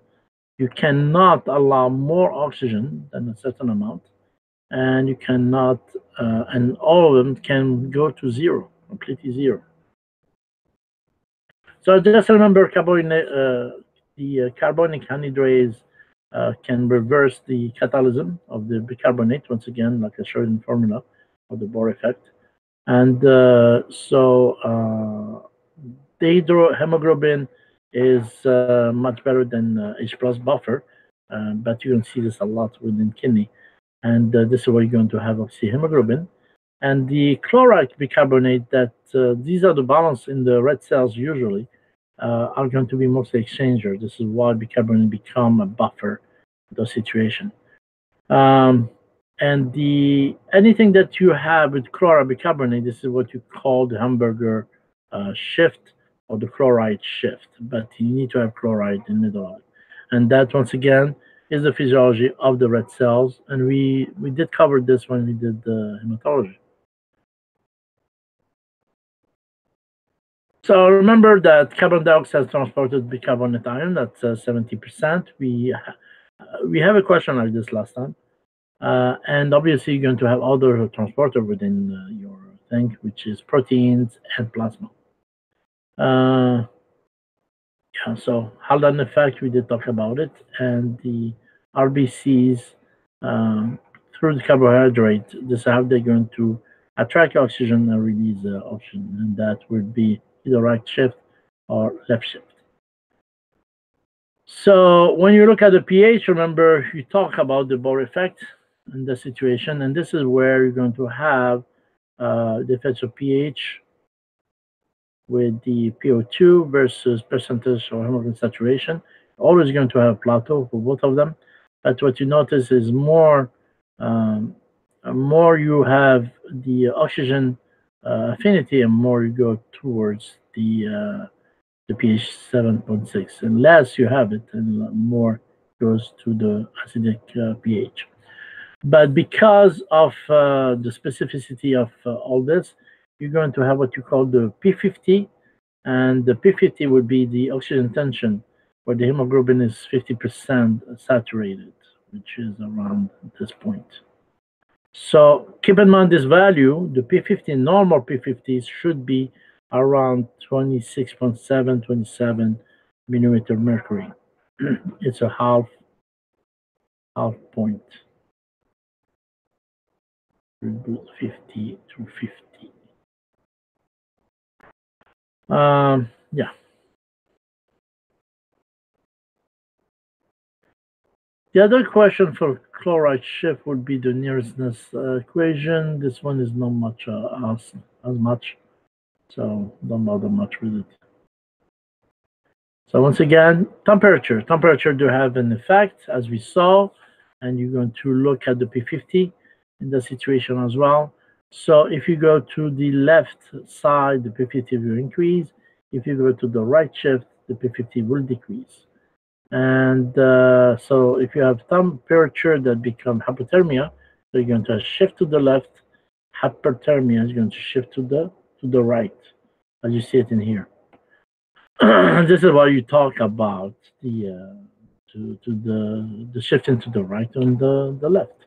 You cannot allow more oxygen than a certain amount, and you cannot, and all of them can go to zero, completely zero. So just remember, the carbonic anhydrase can reverse the catalysm of the bicarbonate, once again, like I showed in the formula of the Bohr effect. And the hydrohemoglobin is much better than H plus buffer, but you can see this a lot within kidney. And this is where you're going to have oxyhemoglobin. And the chloride bicarbonate, that these are the balance in the red cells usually, are going to be mostly exchanger. This is why bicarbonate become a buffer in those situation. And anything that you have with chloride bicarbonate, this is what you call the hamburger shift or the chloride shift. But you need to have chloride in the middle of it. And that, once again, is the physiology of the red cells. And we did cover this when we did the hematology. So remember that carbon dioxide transported bicarbonate ion, that's 70%. We have a question like this last time. And obviously, you're going to have other transporter within your thing, which is proteins and plasma. Yeah, so Haldane effect, we did talk about it, and the RBCs through the carbohydrate. This is how they're going to attract oxygen and release oxygen, and that would be either right shift or left shift. So when you look at the pH, remember you talk about the Bohr effect in the situation, and this is where you're going to have the effects of pH with the PO2 versus percentage of hemoglobin saturation. Always going to have plateau for both of them, but what you notice is more you have the oxygen affinity, and more you go towards the pH 7.6, and less you have it, and more goes to the acidic pH. But because of the specificity of all this, you're going to have what you call the P50, and the P50 would be the oxygen tension, where the hemoglobin is 50% saturated, which is around this point. So keep in mind this value, the P50, normal P50s should be around 26.7, 27 millimeter mercury. It's a half point. 50 to 50. Yeah. The other question for chloride shift would be the nearness equation. This one is not much as much, so don't bother much with it. So once again, temperature. Temperature do have an effect, as we saw, and you're going to look at the P50 in the situation as well. So if you go to the left side, the P50 will increase. If you go to the right shift, the P50 will decrease. And so if you have temperature that become hypothermia, so you're going to shift to the left. Hyperthermia is going to shift to the right, as you see it in here. This is why you talk about the the shifting to the right and the left.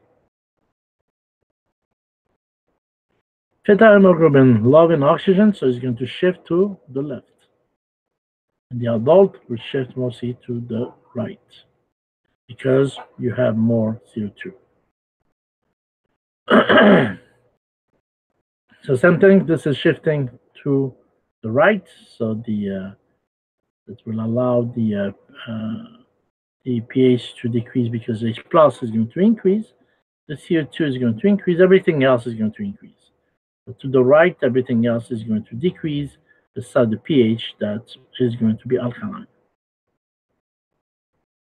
Fetal hemoglobin low in oxygen, so it's going to shift to the left. And the adult will shift mostly to the right because you have more CO2. So same thing, this is shifting to the right, so that will allow the pH to decrease because H plus is going to increase, the CO2 is going to increase, everything else is going to increase. But to the right, everything else is going to decrease, beside the pH that is going to be alkaline.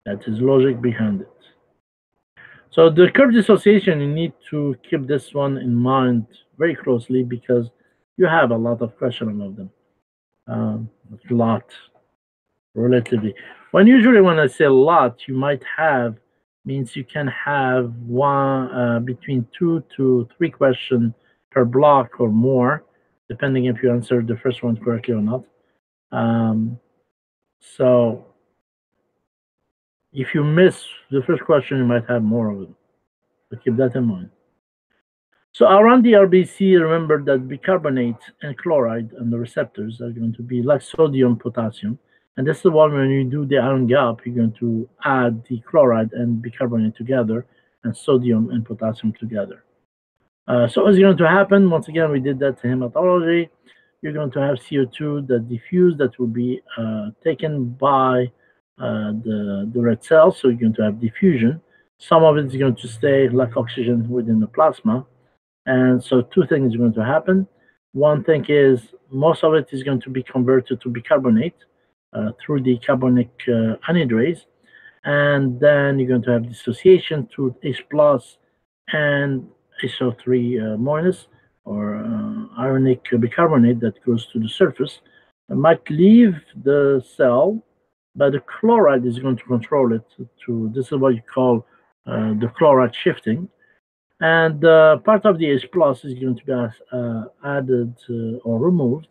That is logic behind it. So the curve dissociation, you need to keep this one in mind very closely because you have a lot of question about them. A lot, relatively. When I say a lot, you might have means you can have one between 2 to 3 questions per block or more, depending if you answered the first one correctly or not. Um, so if you miss the first question, you might have more of them. So keep that in mind. So around the RBC, remember that bicarbonate and chloride and the receptors are going to be like sodium, potassium. And this is the one when you do the ion gap, you're going to add the chloride and bicarbonate together and sodium and potassium together. So what's going to happen? Once again, we did that in hematology. You're going to have CO2 that diffuse that will be taken by the red cells. So you're going to have diffusion. Some of it is going to stay like oxygen within the plasma. And so two things are going to happen. One thing is most of it is going to be converted to bicarbonate through the carbonic anhydrase. And then you're going to have dissociation to H plus and HO3 minus or ionic bicarbonate that goes to the surface. It might leave the cell, but the chloride is going to control it. This is what you call the chloride shifting. And part of the H plus is going to be added or removed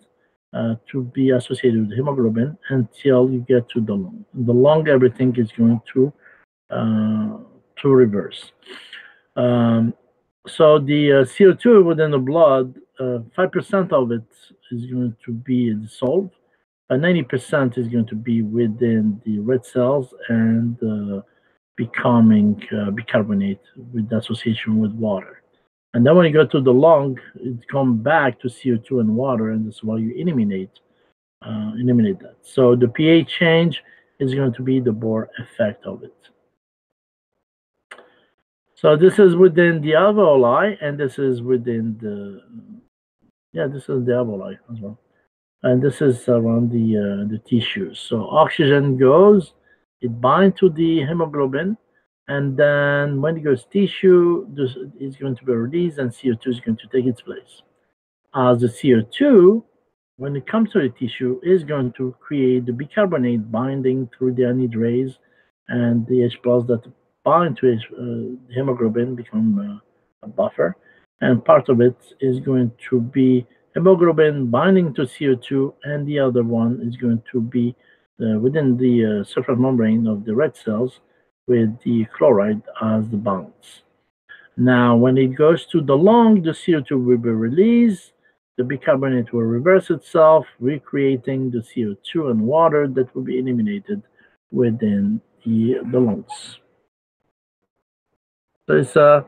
to be associated with hemoglobin until you get to the lung. The lung, everything is going to reverse. Um, so the CO2 within the blood, 5% of it is going to be dissolved, 90% is going to be within the red cells and becoming bicarbonate with association with water. And then when you go to the lung, it comes back to CO2 and water, and that's why you eliminate that. So the pH change is going to be the Bohr effect of it. So this is within the alveoli, and this is within this is the alveoli as well. And this is around the tissues. So oxygen goes, it binds to the hemoglobin, and then when it goes tissue, this is going to be released, and CO2 is going to take its place. As the CO2, when it comes to the tissue, is going to create the bicarbonate binding through the anhydrase, and the H plus that bind to hemoglobin become a buffer, and part of it is going to be hemoglobin binding to CO2, and the other one is going to be within the surface membrane of the red cells with the chloride as the bonds. Now, when it goes to the lung, the CO2 will be released, the bicarbonate will reverse itself, recreating the CO2 and water that will be eliminated within the lungs. So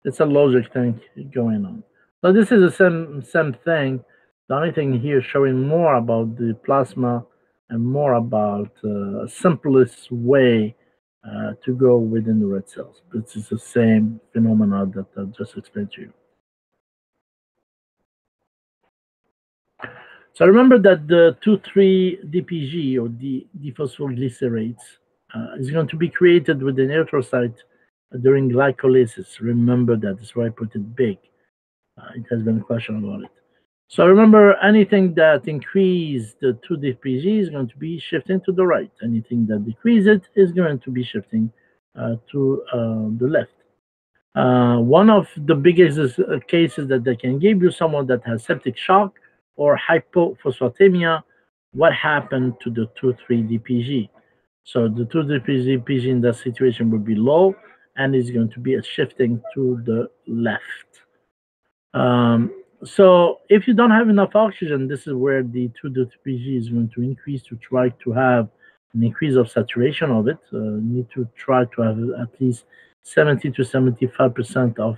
it's a logic thing going on. So this is the same thing. The only thing here showing more about the plasma and more about simplest way to go within the red cells. This is the same phenomena that I just explained to you. So remember that the 2,3-DPG or the dephosphoglycerates is going to be created within erythrocyte during glycolysis. Remember that. That's why I put it big. It has been a question about it. So remember, anything that increases the 2-DPG is going to be shifting to the right. Anything that decreases it is going to be shifting to the left. One of the biggest cases that they can give you someone that has septic shock or hypophosphatemia, what happened to the 2,3-DPG? So the 2,3-DPG in that situation would be low and is going to be a shifting to the left. So if you don't have enough oxygen, this is where the 2,3-DPG is going to increase to try to have an increase of saturation of it. Need to try to have at least 70 to 75% of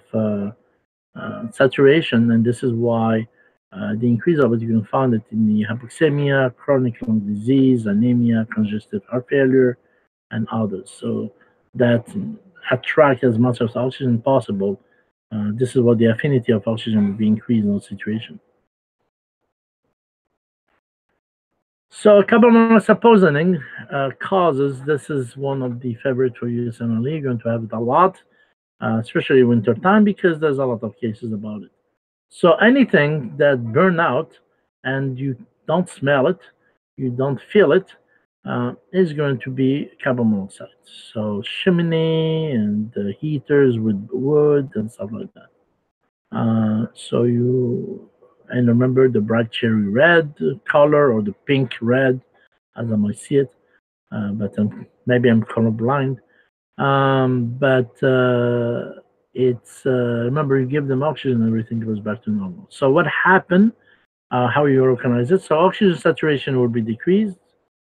saturation, and this is why the increase of it, you can find it in the hypoxemia, chronic lung disease, anemia, congestive heart failure, and others. So that attract as much of oxygen possible. This is what the affinity of oxygen will be increased in those situations. So carbon monoxide poisoning causes, this is one of the favorite for USMLE. You're going to have it a lot. especially winter time, because there's a lot of cases about it. So anything that burn out and you don't smell it, you don't feel it, is going to be carbon monoxide. So chimney and heaters with wood and stuff like that. So you and remember the bright cherry red color or the pink red, as I might see it. But maybe I'm colorblind. But it's remember you give them oxygen, everything goes back to normal. So what happened? How you organize it? So oxygen saturation will be decreased.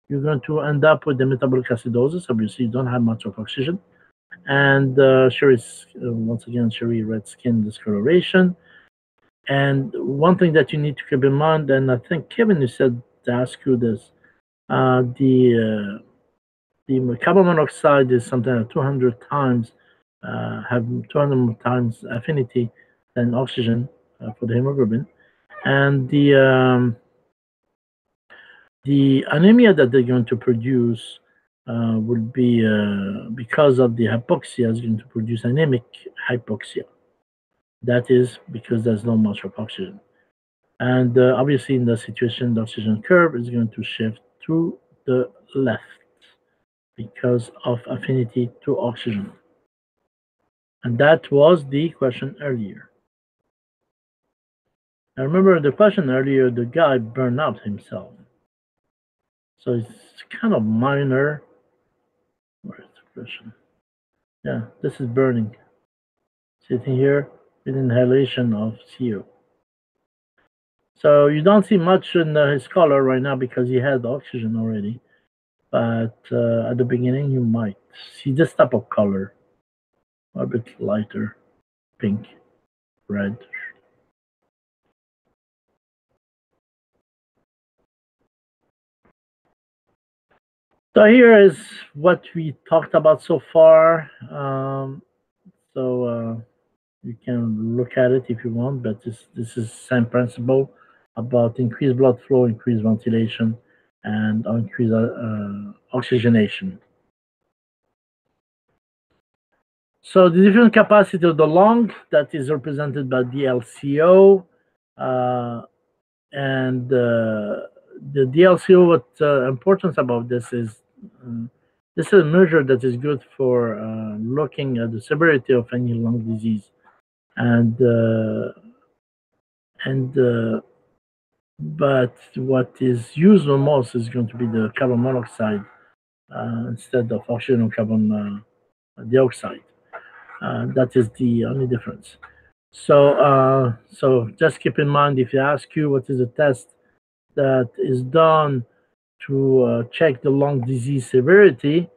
You're going to end up with the metabolic acidosis. Obviously, you don't have much of oxygen, and once again, cherry red skin discoloration. And one thing that you need to keep in mind, and I think Kevin, you said to ask you this, the carbon monoxide is something like 200 times, have 200 times affinity than oxygen for the hemoglobin. And the anemia that they're going to produce will be, because of the hypoxia, is going to produce anemic hypoxia. That is because there's not much of oxygen. And obviously, in the situation, the oxygen curve is going to shift to the left because of affinity to oxygen. And that was the question earlier. I remember the question earlier, the guy burned out himself. So it's kind of minor. Where's the question? Yeah, this is burning. Sitting here with inhalation of CO. So you don't see much in his color right now because he had oxygen already. But at the beginning, you might see this type of color, a bit lighter, pink, red. So here is what we talked about so far. So you can look at it if you want, but this is same principle about increased blood flow, increased ventilation, and increased oxygenation. So the different capacity of the lung that is represented by DLCO, and the DLCO. What importance about this is, this is a measure that is good for looking at the severity of any lung disease, and and but what is used the most is going to be the carbon monoxide instead of oxygen or carbon dioxide. That is the only difference. So just keep in mind, if you ask you what is the test that is done to check the lung disease severity,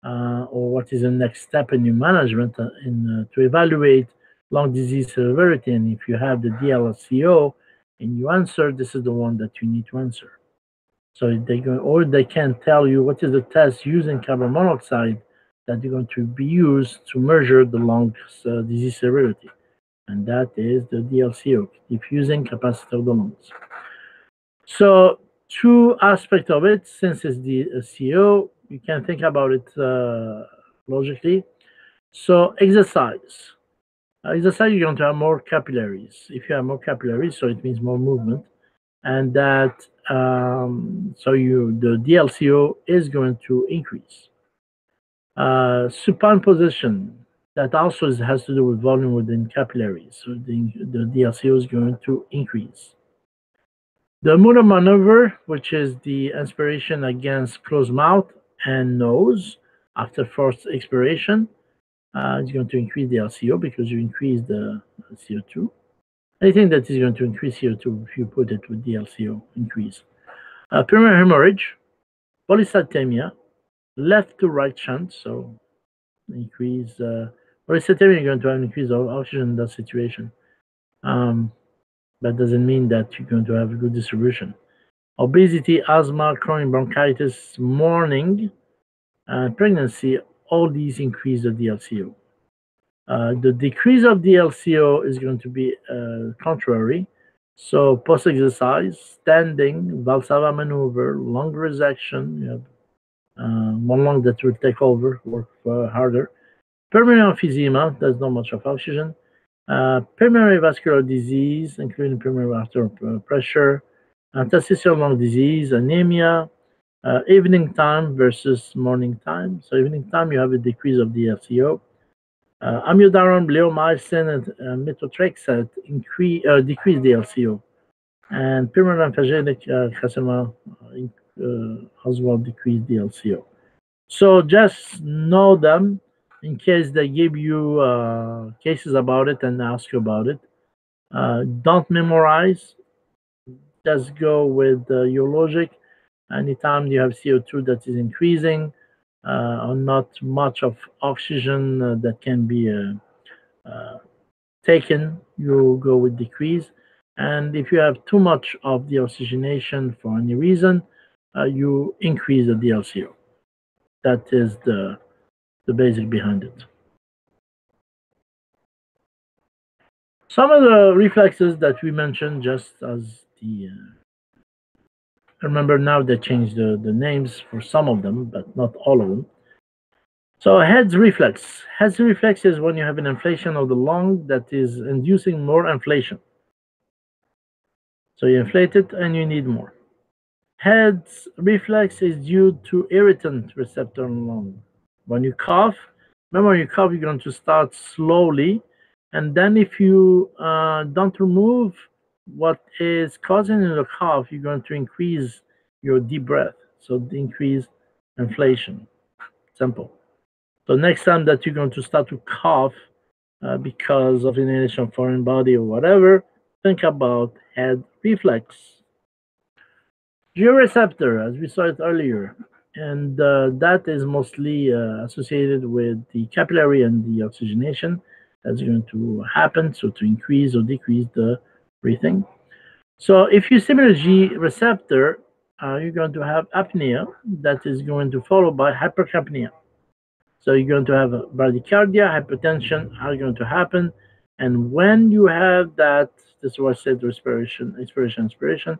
or what is the next step in your management to evaluate lung disease severity, and if you have the DLCO and you answer, this is the one that you need to answer. So they can tell you what is the test using carbon monoxide that they're going to be used to measure the lung disease severity, and that is the DLCO, diffusing capacity of the lungs. So two aspects of it, since it's the CO, you can think about it logically. So exercise. Exercise, you're going to have more capillaries. If you have more capillaries, so it means more movement, and that the DLCO is going to increase. Supine position, that also has to do with volume within capillaries, so the DLCO is going to increase. The Muller maneuver, which is the inspiration against closed mouth and nose after forced expiration, is going to increase the LCO because you increase the CO2. Anything that is going to increase CO2, if you put it with the LCO, increase. Primary hemorrhage, polycythemia, left to right shunt, so increase. Polycythemia, you're going to have an increase of oxygen in that situation. That doesn't mean that you're going to have a good distribution. Obesity, asthma, chronic bronchitis, mourning, pregnancy, all these increase the DLCO. The decrease of DLCO is going to be contrary. So post-exercise, standing, Valsalva maneuver, lung resection, you have one lung that will take over, work harder, Pulmonary emphysema, there's not much of oxygen. Pulmonary vascular disease, including pulmonary arterial pressure, interstitial lung disease, anemia, evening time versus morning time. So evening time, you have a decrease of the LCO. Amiodarone, bleomycin, and methotrexate decrease the LCO. And pulmonary emphysemic carcinoma as well decrease the LCO. So just know them in case they give you cases about it and ask you about it. Don't memorize. Just go with your logic. Anytime you have CO2 that is increasing or not much of oxygen that can be taken, you go with decrease. And if you have too much of the oxygenation for any reason, you increase the DLCO. That is the basic behind it. Some of the reflexes that we mentioned, just as the remember now they changed the names for some of them, but not all of them. So head's reflex. Head's reflex is when you have an inflation of the lung that is inducing more inflation. So you inflate it and you need more. Head's reflex is due to irritant receptor in the lung. When you cough, remember when you cough, you're going to start slowly. And then if you don't remove what is causing the cough, you're going to increase your deep breath. So increase inflation. Simple. So next time that you're going to start to cough because of inhalation of foreign body or whatever, think about head reflex. G-receptor, as we saw it earlier, and that is mostly associated with the capillary and the oxygenation that's going to happen, so to increase or decrease the breathing. So if you stimulate G receptor, you're going to have apnea that is going to follow by hypercapnia. So you're going to have bradycardia, hypertension are going to happen. And when you have that, this is what I said, respiration, expiration, inspiration,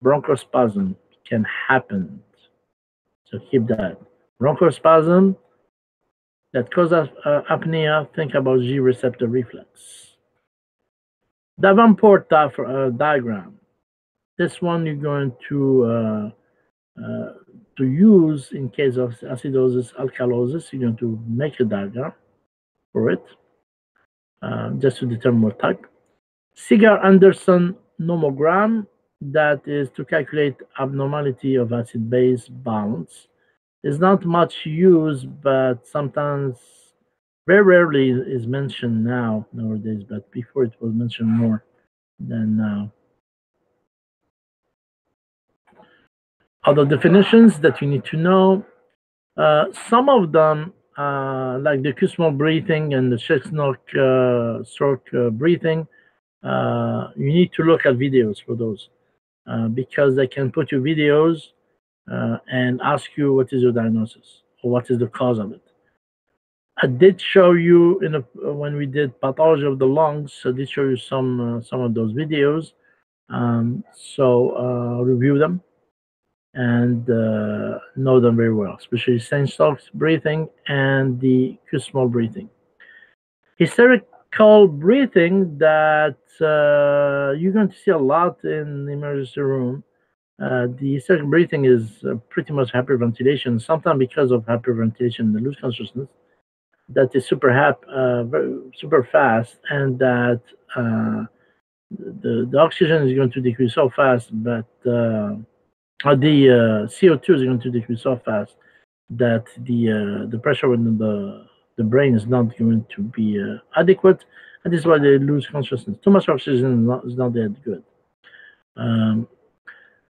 bronchospasm can happen. So keep that. Bronchospasm that causes apnea, think about G receptor reflex. Davenport diagram. This one you're going to use in case of acidosis, alkalosis. You're going to make a diagram for it, just to determine what type. Segar-Anderson nomogram, that is to calculate abnormality of acid-base balance. It's not much used, but sometimes, very rarely is mentioned nowadays, but before it was mentioned more than now. Other definitions that you need to know, some of them, like the Kussmaul breathing and the stroke breathing, you need to look at videos for those because they can put you videos and ask you what is your diagnosis or what is the cause of it. I did show you when we did pathology of the lungs. I did show you some of those videos. So review them and know them very well, especially Stokes breathing and the Kussmaul breathing. Hysterical breathing that you're going to see a lot in the emergency room. The hysterical breathing is pretty much hyperventilation, sometimes because of hyperventilation, they lose consciousness. That is super fast, and that the oxygen is going to decrease so fast, but the CO2 is going to decrease so fast that the pressure within the brain is not going to be adequate, and this is why they lose consciousness. Too much oxygen is not that good.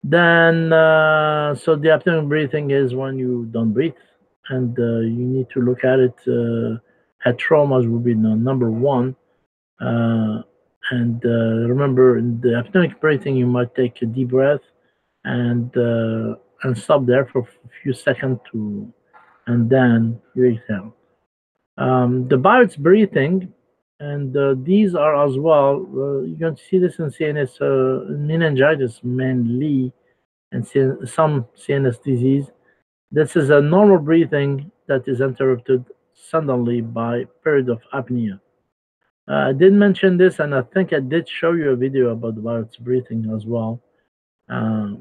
Then, so the apneic breathing is when you don't breathe, and you need to look at it. Head traumas will be number one. And remember, in the apneic breathing, you might take a deep breath and stop there for a few seconds and then you exhale. The Barrett's breathing, and these are as well, you're going to see this in CNS meningitis mainly, and some CNS disease. This is a normal breathing that is interrupted suddenly by period of apnea. I did mention this, and I think I did show you a video about breathing as well. Uh,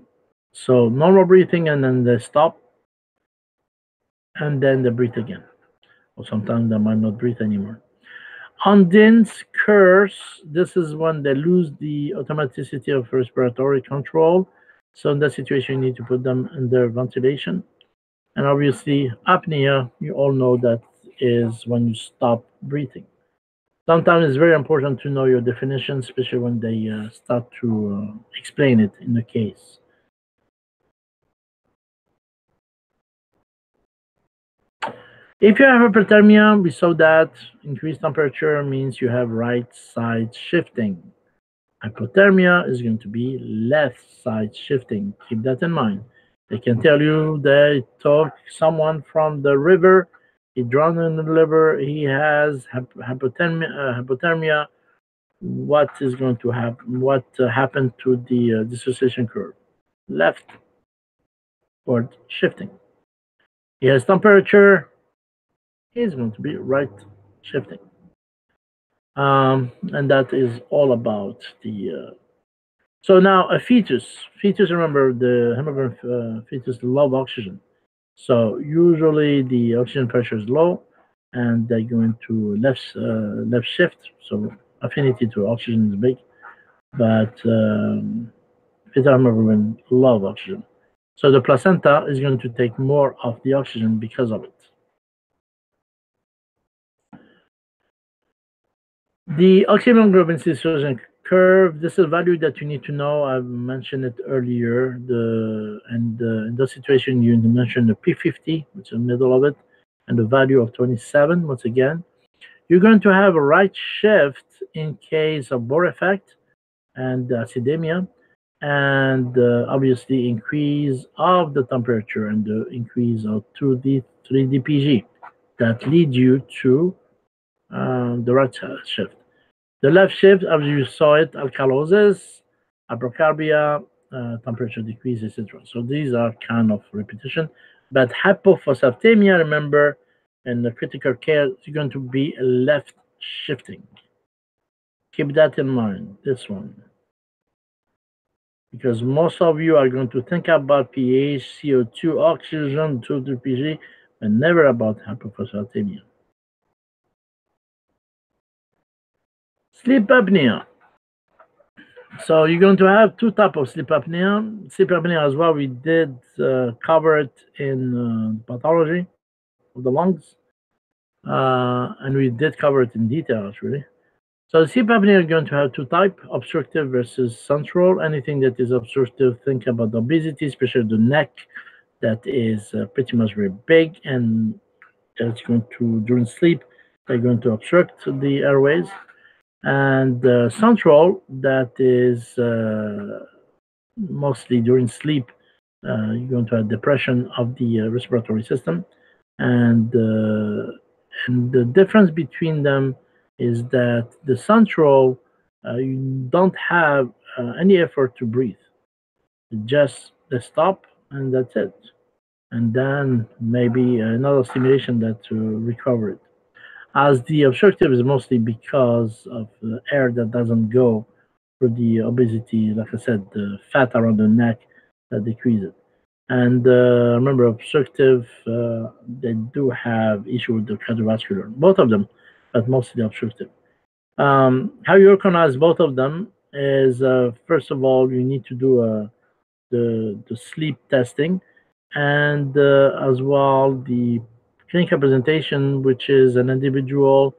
so normal breathing, and then they stop, and then they breathe again. Or sometimes they might not breathe anymore. On dense curves, this is when they lose the automaticity of respiratory control. So in that situation, you need to put them under ventilation. And obviously, apnea, you all know that is when you stop breathing. Sometimes it's very important to know your definition, especially when they start to explain it in the case. If you have hyperthermia, we saw that increased temperature means you have right side shifting. Hypothermia is going to be left side shifting. Keep that in mind. They can tell you they took someone from the river, he drowned in the river, he has hypothermia. What is going to happen? What happened to the dissociation curve? Leftward shifting. He has temperature, is going to be right shifting. And that is all about the so now a fetus, remember the hemoglobin fetus love oxygen. So usually the oxygen pressure is low, and they go into left shift. So affinity to oxygen is big, but fetal hemoglobin love oxygen. So the placenta is going to take more of the oxygen because of it. The oxyhemoglobin situation curve, this is a value that you need to know. I mentioned it earlier. In the situation, you mentioned the P50, which is in the middle of it, and the value of 27, once again. You're going to have a right shift in case of Bohr effect and acidemia, and obviously increase of the temperature and the increase of 2D, 3DPG that lead you to the right shift. The left shift, as you saw it, alkalosis, hypercarbia, temperature decrease, etc. So these are kind of repetition. But hypophosphatemia, remember, in the critical care, is going to be left shifting. Keep that in mind, this one. Because most of you are going to think about pH, CO2, oxygen, 2-PG, but never about hypophosphatemia. Sleep apnea. So you're going to have two types of sleep apnea. Sleep apnea as well, we did cover it in pathology of the lungs, and we did cover it in detail actually. So sleep apnea is going to have two types, obstructive versus central. Anything that is obstructive, think about obesity, especially the neck, that is pretty much very big, and it's going to, during sleep, they're going to obstruct the airways. And central, that is mostly during sleep, you're going to have depression of the respiratory system, and the difference between them is that the central, you don't have any effort to breathe, just the stop, and that's it, and then maybe another stimulation that to recover it. As the obstructive is mostly because of air that doesn't go for the obesity, like I said, the fat around the neck that decreases. And remember, obstructive, they do have issue with the cardiovascular, both of them, but mostly obstructive. How you recognize both of them is, first of all, you need to do the sleep testing, and as well the clinical presentation, which is an individual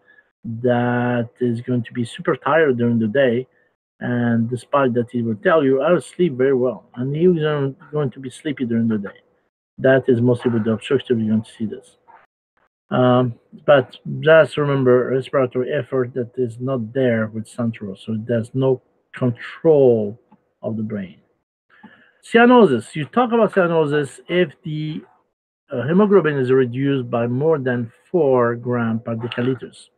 that is going to be super tired during the day, and despite that he will tell you, I will sleep very well, and he was going to be sleepy during the day. That is mostly with the obstructive, you're going to see this. But just remember, respiratory effort that is not there with central, so there's no control of the brain. Cyanosis. You talk about cyanosis if the hemoglobin is reduced by more than 4 gram per deciliters.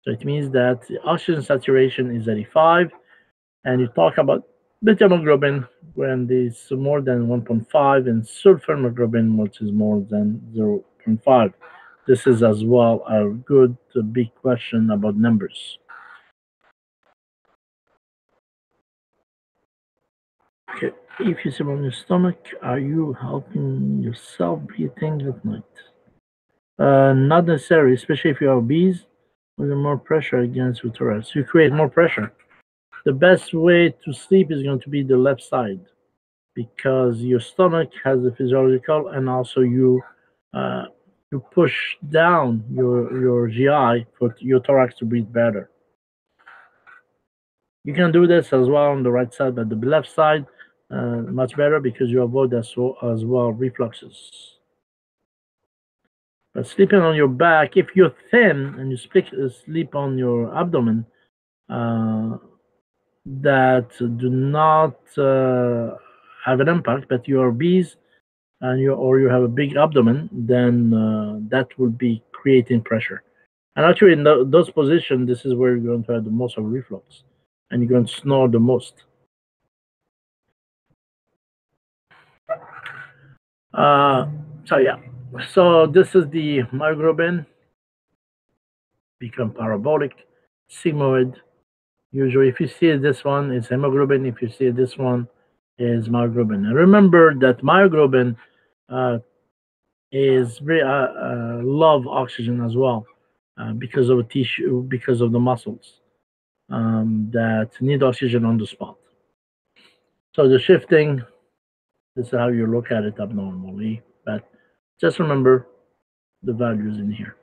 So it means that the oxygen saturation is 85, and you talk about beta hemoglobin when it's more than 1.5, and sulfur hemoglobin, which is more than 0.5. This is as well a good big question about numbers. Okay. If you sit on your stomach, are you helping yourself breathing at night? Not necessarily, especially if you're obese. With more pressure against your thorax, you create more pressure. The best way to sleep is going to be the left side because your stomach has the physiological, and also uh, you push down your GI for your thorax to breathe better. You can do this as well on the right side, but the left side much better because you avoid as well refluxes. But sleeping on your back, if you're thin and you sleep on your abdomen, uh, that do not have an impact, but you're obese and you have a big abdomen, then that will be creating pressure. And actually, in those positions, this is where you're going to have the most of reflux, and you're going to snore the most. Uh, so yeah, so this is the myoglobin become parabolic, sigmoid. Usually, if you see this one, it's hemoglobin. If you see this one, is myoglobin. And remember that myoglobin uh, is very love oxygen as well because of the tissue, because of the muscles that need oxygen on the spot. So the shifting, this is how you look at it abnormally, but just remember the values in here.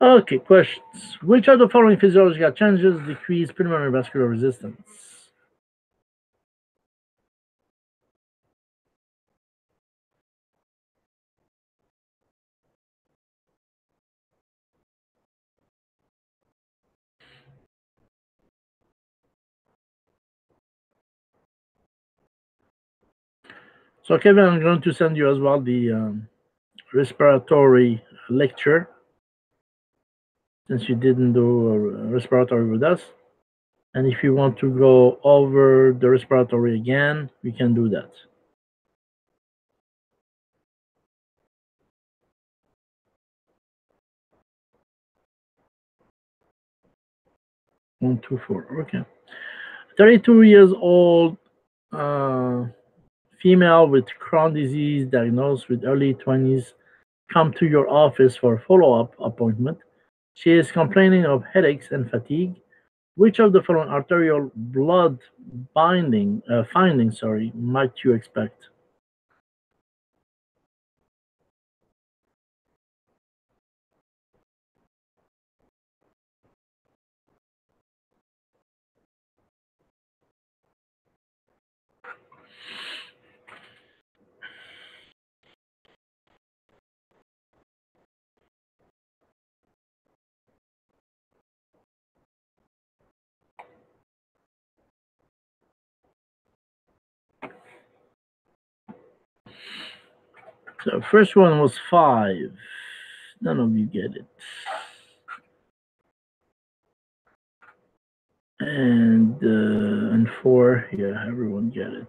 Okay, questions. Which of the following physiological changes decrease pulmonary vascular resistance? So, Kevin, I'm going to send you as well the respiratory lecture since you didn't do a respiratory with us. And if you want to go over the respiratory again, we can do that. 124. Okay. 32 years old uh, female with Crohn's disease diagnosed with early 20s come to your office for a follow-up appointment. She is complaining of headaches and fatigue. Which of the following arterial blood findings, might you expect? So first one was 5. None of you get it. And 4, yeah, everyone get it.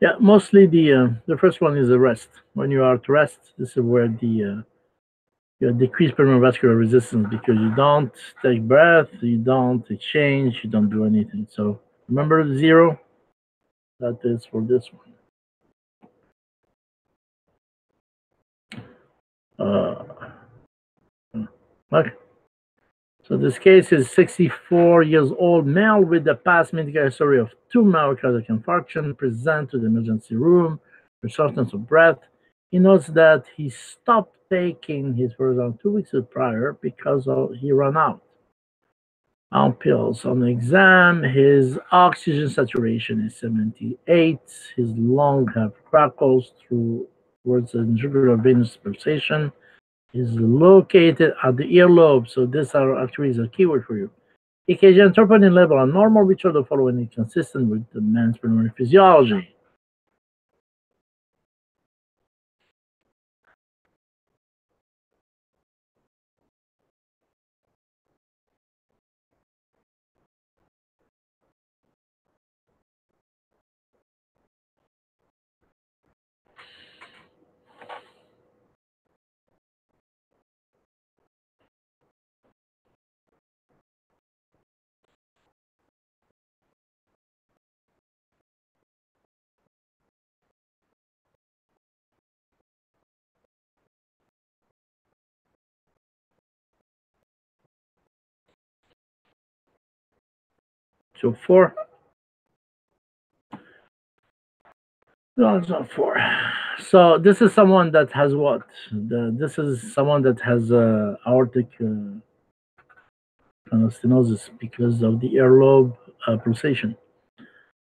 Yeah, mostly the first one is the rest. When you are at rest, this is where you decrease vascular resistance because you don't take breath, you don't exchange, you don't do anything. So remember the 0. That is for this one. Uh, okay. So this case is 64 years old male with a past medical history of 2 myocardial infarction, present to the emergency room with shortness of breath. He notes that he stopped taking his Verzon 2 weeks prior because he ran out on pills. On the exam, his oxygen saturation is 78. His lungs have crackles towards the jugular venous pulsation. Is located at the earlobe. So this are actually is a keyword for you. EKG and troponin level are normal, which of the following is consistent with the man's pulmonary physiology. So 4. No, it's not 4. So this is someone that has what? This is someone that has aortic stenosis because of the earlobe pulsation.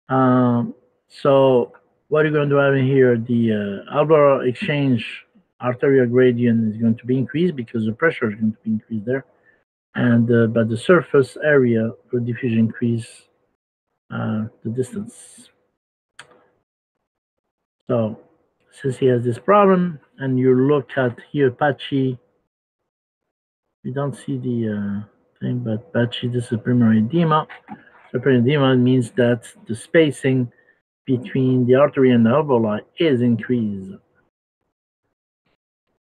Um, so what you're going to have in here, the alveolar exchange arterial gradient is going to be increased because the pressure is going to be increased there, and but the surface area for diffusion increase the distance. So since he has this problem, and you look at here, patchy, you don't see the thing, but patchy, this is primary edema. So primary edema means that the spacing between the artery and the alveoli is increased.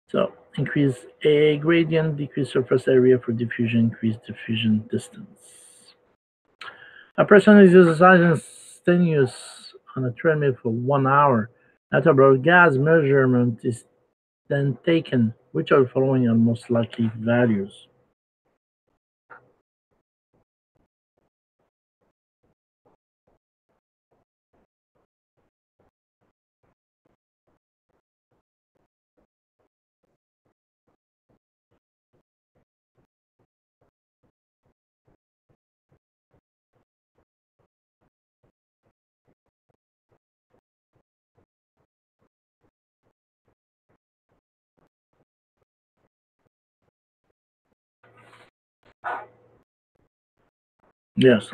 So increase A gradient, decrease surface area for diffusion, increase diffusion distance. A person is exercising strenuous on a treadmill for 1 hour. After gas measurement is then taken. Which of the following are most likely values? Yes.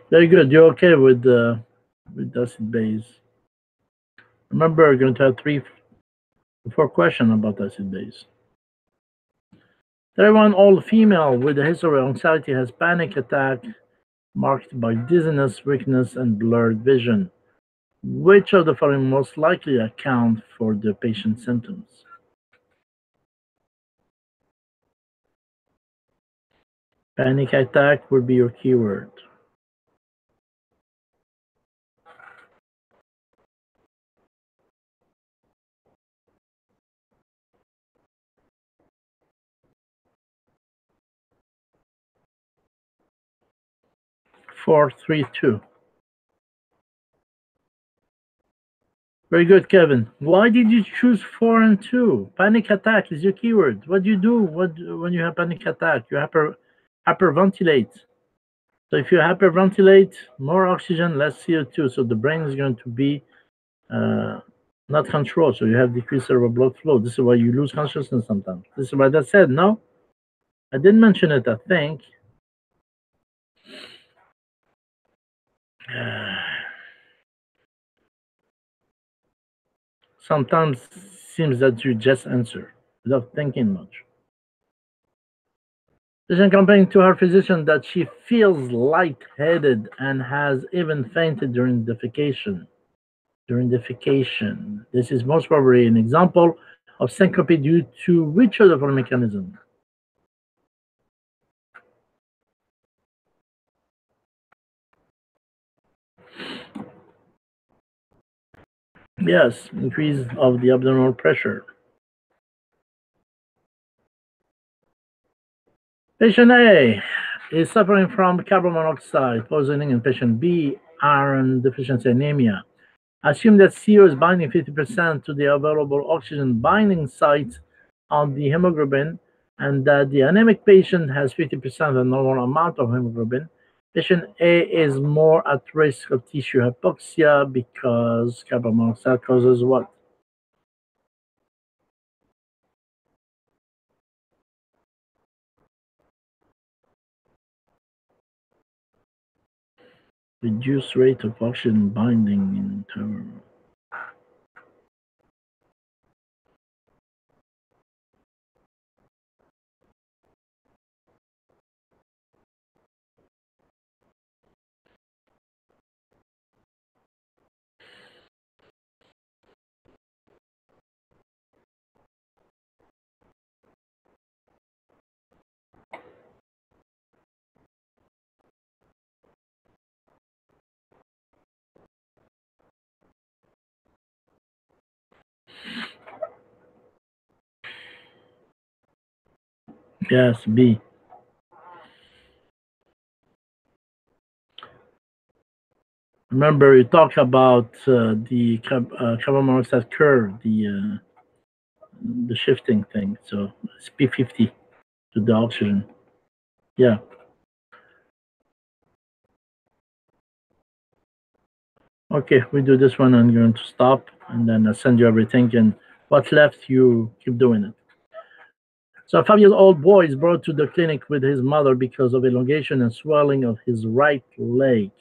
Very good. You're okay with acid base. Remember, we're going to have 4 questions about acid base. Everyone, all female with a history of anxiety has panic attack marked by dizziness, weakness, and blurred vision. Which of the following most likely account for the patient's symptoms? Panic attack would be your keyword. 432. Very good, Kevin. Why did you choose 4 and 2? Panic attack is your keyword. What do you do when you have panic attack? You hyperventilate. So if you hyperventilate, more oxygen, less CO2. So the brain is going to be uh, not controlled. So you have decreased cerebral blood flow. This is why you lose consciousness sometimes. This is why that said, no? I didn't mention it, I think. Sometimes seems that you just answer without thinking much. Patient complaining to her physician that she feels lightheaded and has even fainted during defecation. During defecation, this is most probably an example of syncope due to which of the following mechanism? Yes, increase of the abdominal pressure. Patient A is suffering from carbon monoxide poisoning, and patient B, iron deficiency anemia. Assume that CO is binding 50% to the available oxygen binding site on the hemoglobin, and that the anemic patient has 50% the normal amount of hemoglobin. Patient A is more at risk of tissue hypoxia because carbon monoxide causes what? Reduced rate of oxygen binding in term. Yes, B. Remember, you talk about the carbon monoxide curve, the shifting thing. So it's P50 to the oxygen. Yeah. Okay, we do this one. I'm going to stop and then I'll send you everything. And what's left, you keep doing it. So a 5 year old boy is brought to the clinic with his mother because of elongation and swelling of his right leg.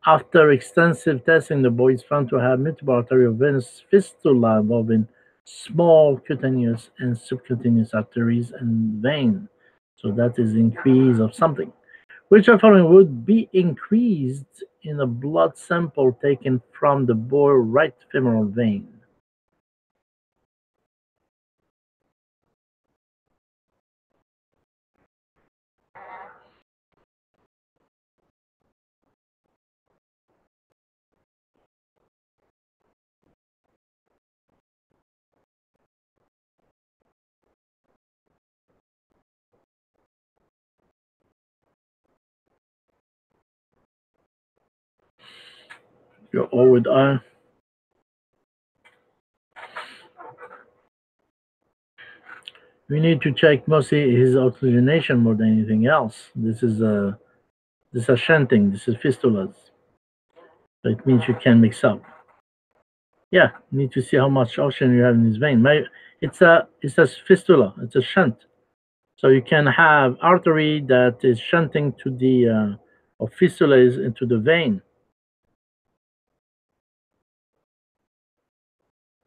After extensive testing, the boy is found to have multiple arteriovenous fistula involving small cutaneous and subcutaneous arteries and vein. So that is increase of something. Which of the following would be increased in a blood sample taken from the boy right femoral vein? Your O with I. We need to check mostly his oxygenation more than anything else. This is shunting. This is fistulas. So it means you can mix up. Yeah, you need to see how much oxygen you have in his vein. It's a fistula. It's a shunt. So you can have artery that is shunting to the or fistula is into the vein.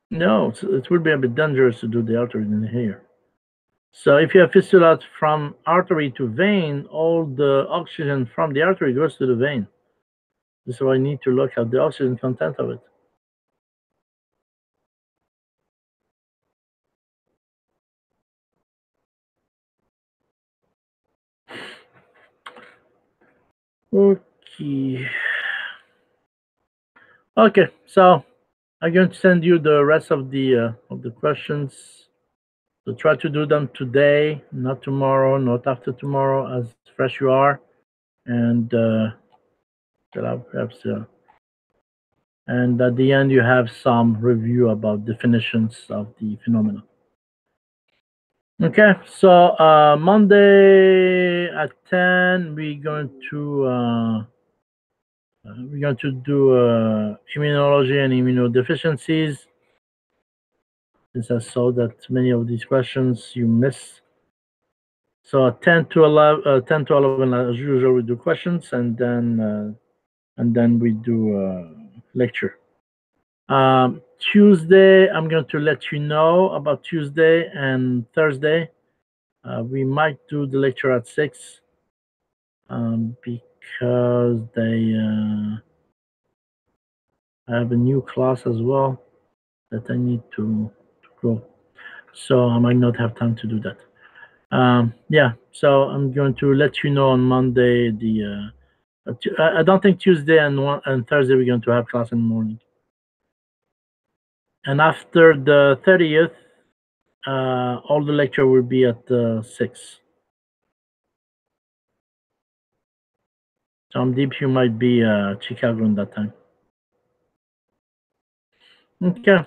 No, it would be a bit dangerous to do the artery in here. So if you have fistula from artery to vein, all the oxygen from the artery goes to the vein. This is why you need to look at the oxygen content of it. Okay. Okay, so I'm going to send you the rest of the questions. So try to do them today, not tomorrow, not after tomorrow, as fresh you are, and perhaps and at the end you have some review about definitions of the phenomena. Okay, so Monday at 10 we're going to do immunology and immunodeficiencies. Since I saw that many of these questions you miss. So 10 to 11 as usual we do questions and then we do lecture. Tuesday I'm going to let you know about Tuesday and Thursday. We might do the lecture at 6 because I have a new class as well that I need to go. So I might not have time to do that. Yeah, so I'm going to let you know on Monday. I don't think Tuesday and Thursday we're going to have class in the morning. And after the 30th, all the lecture will be at 6. So I'm deep. You might be Chicago in that time. Okay.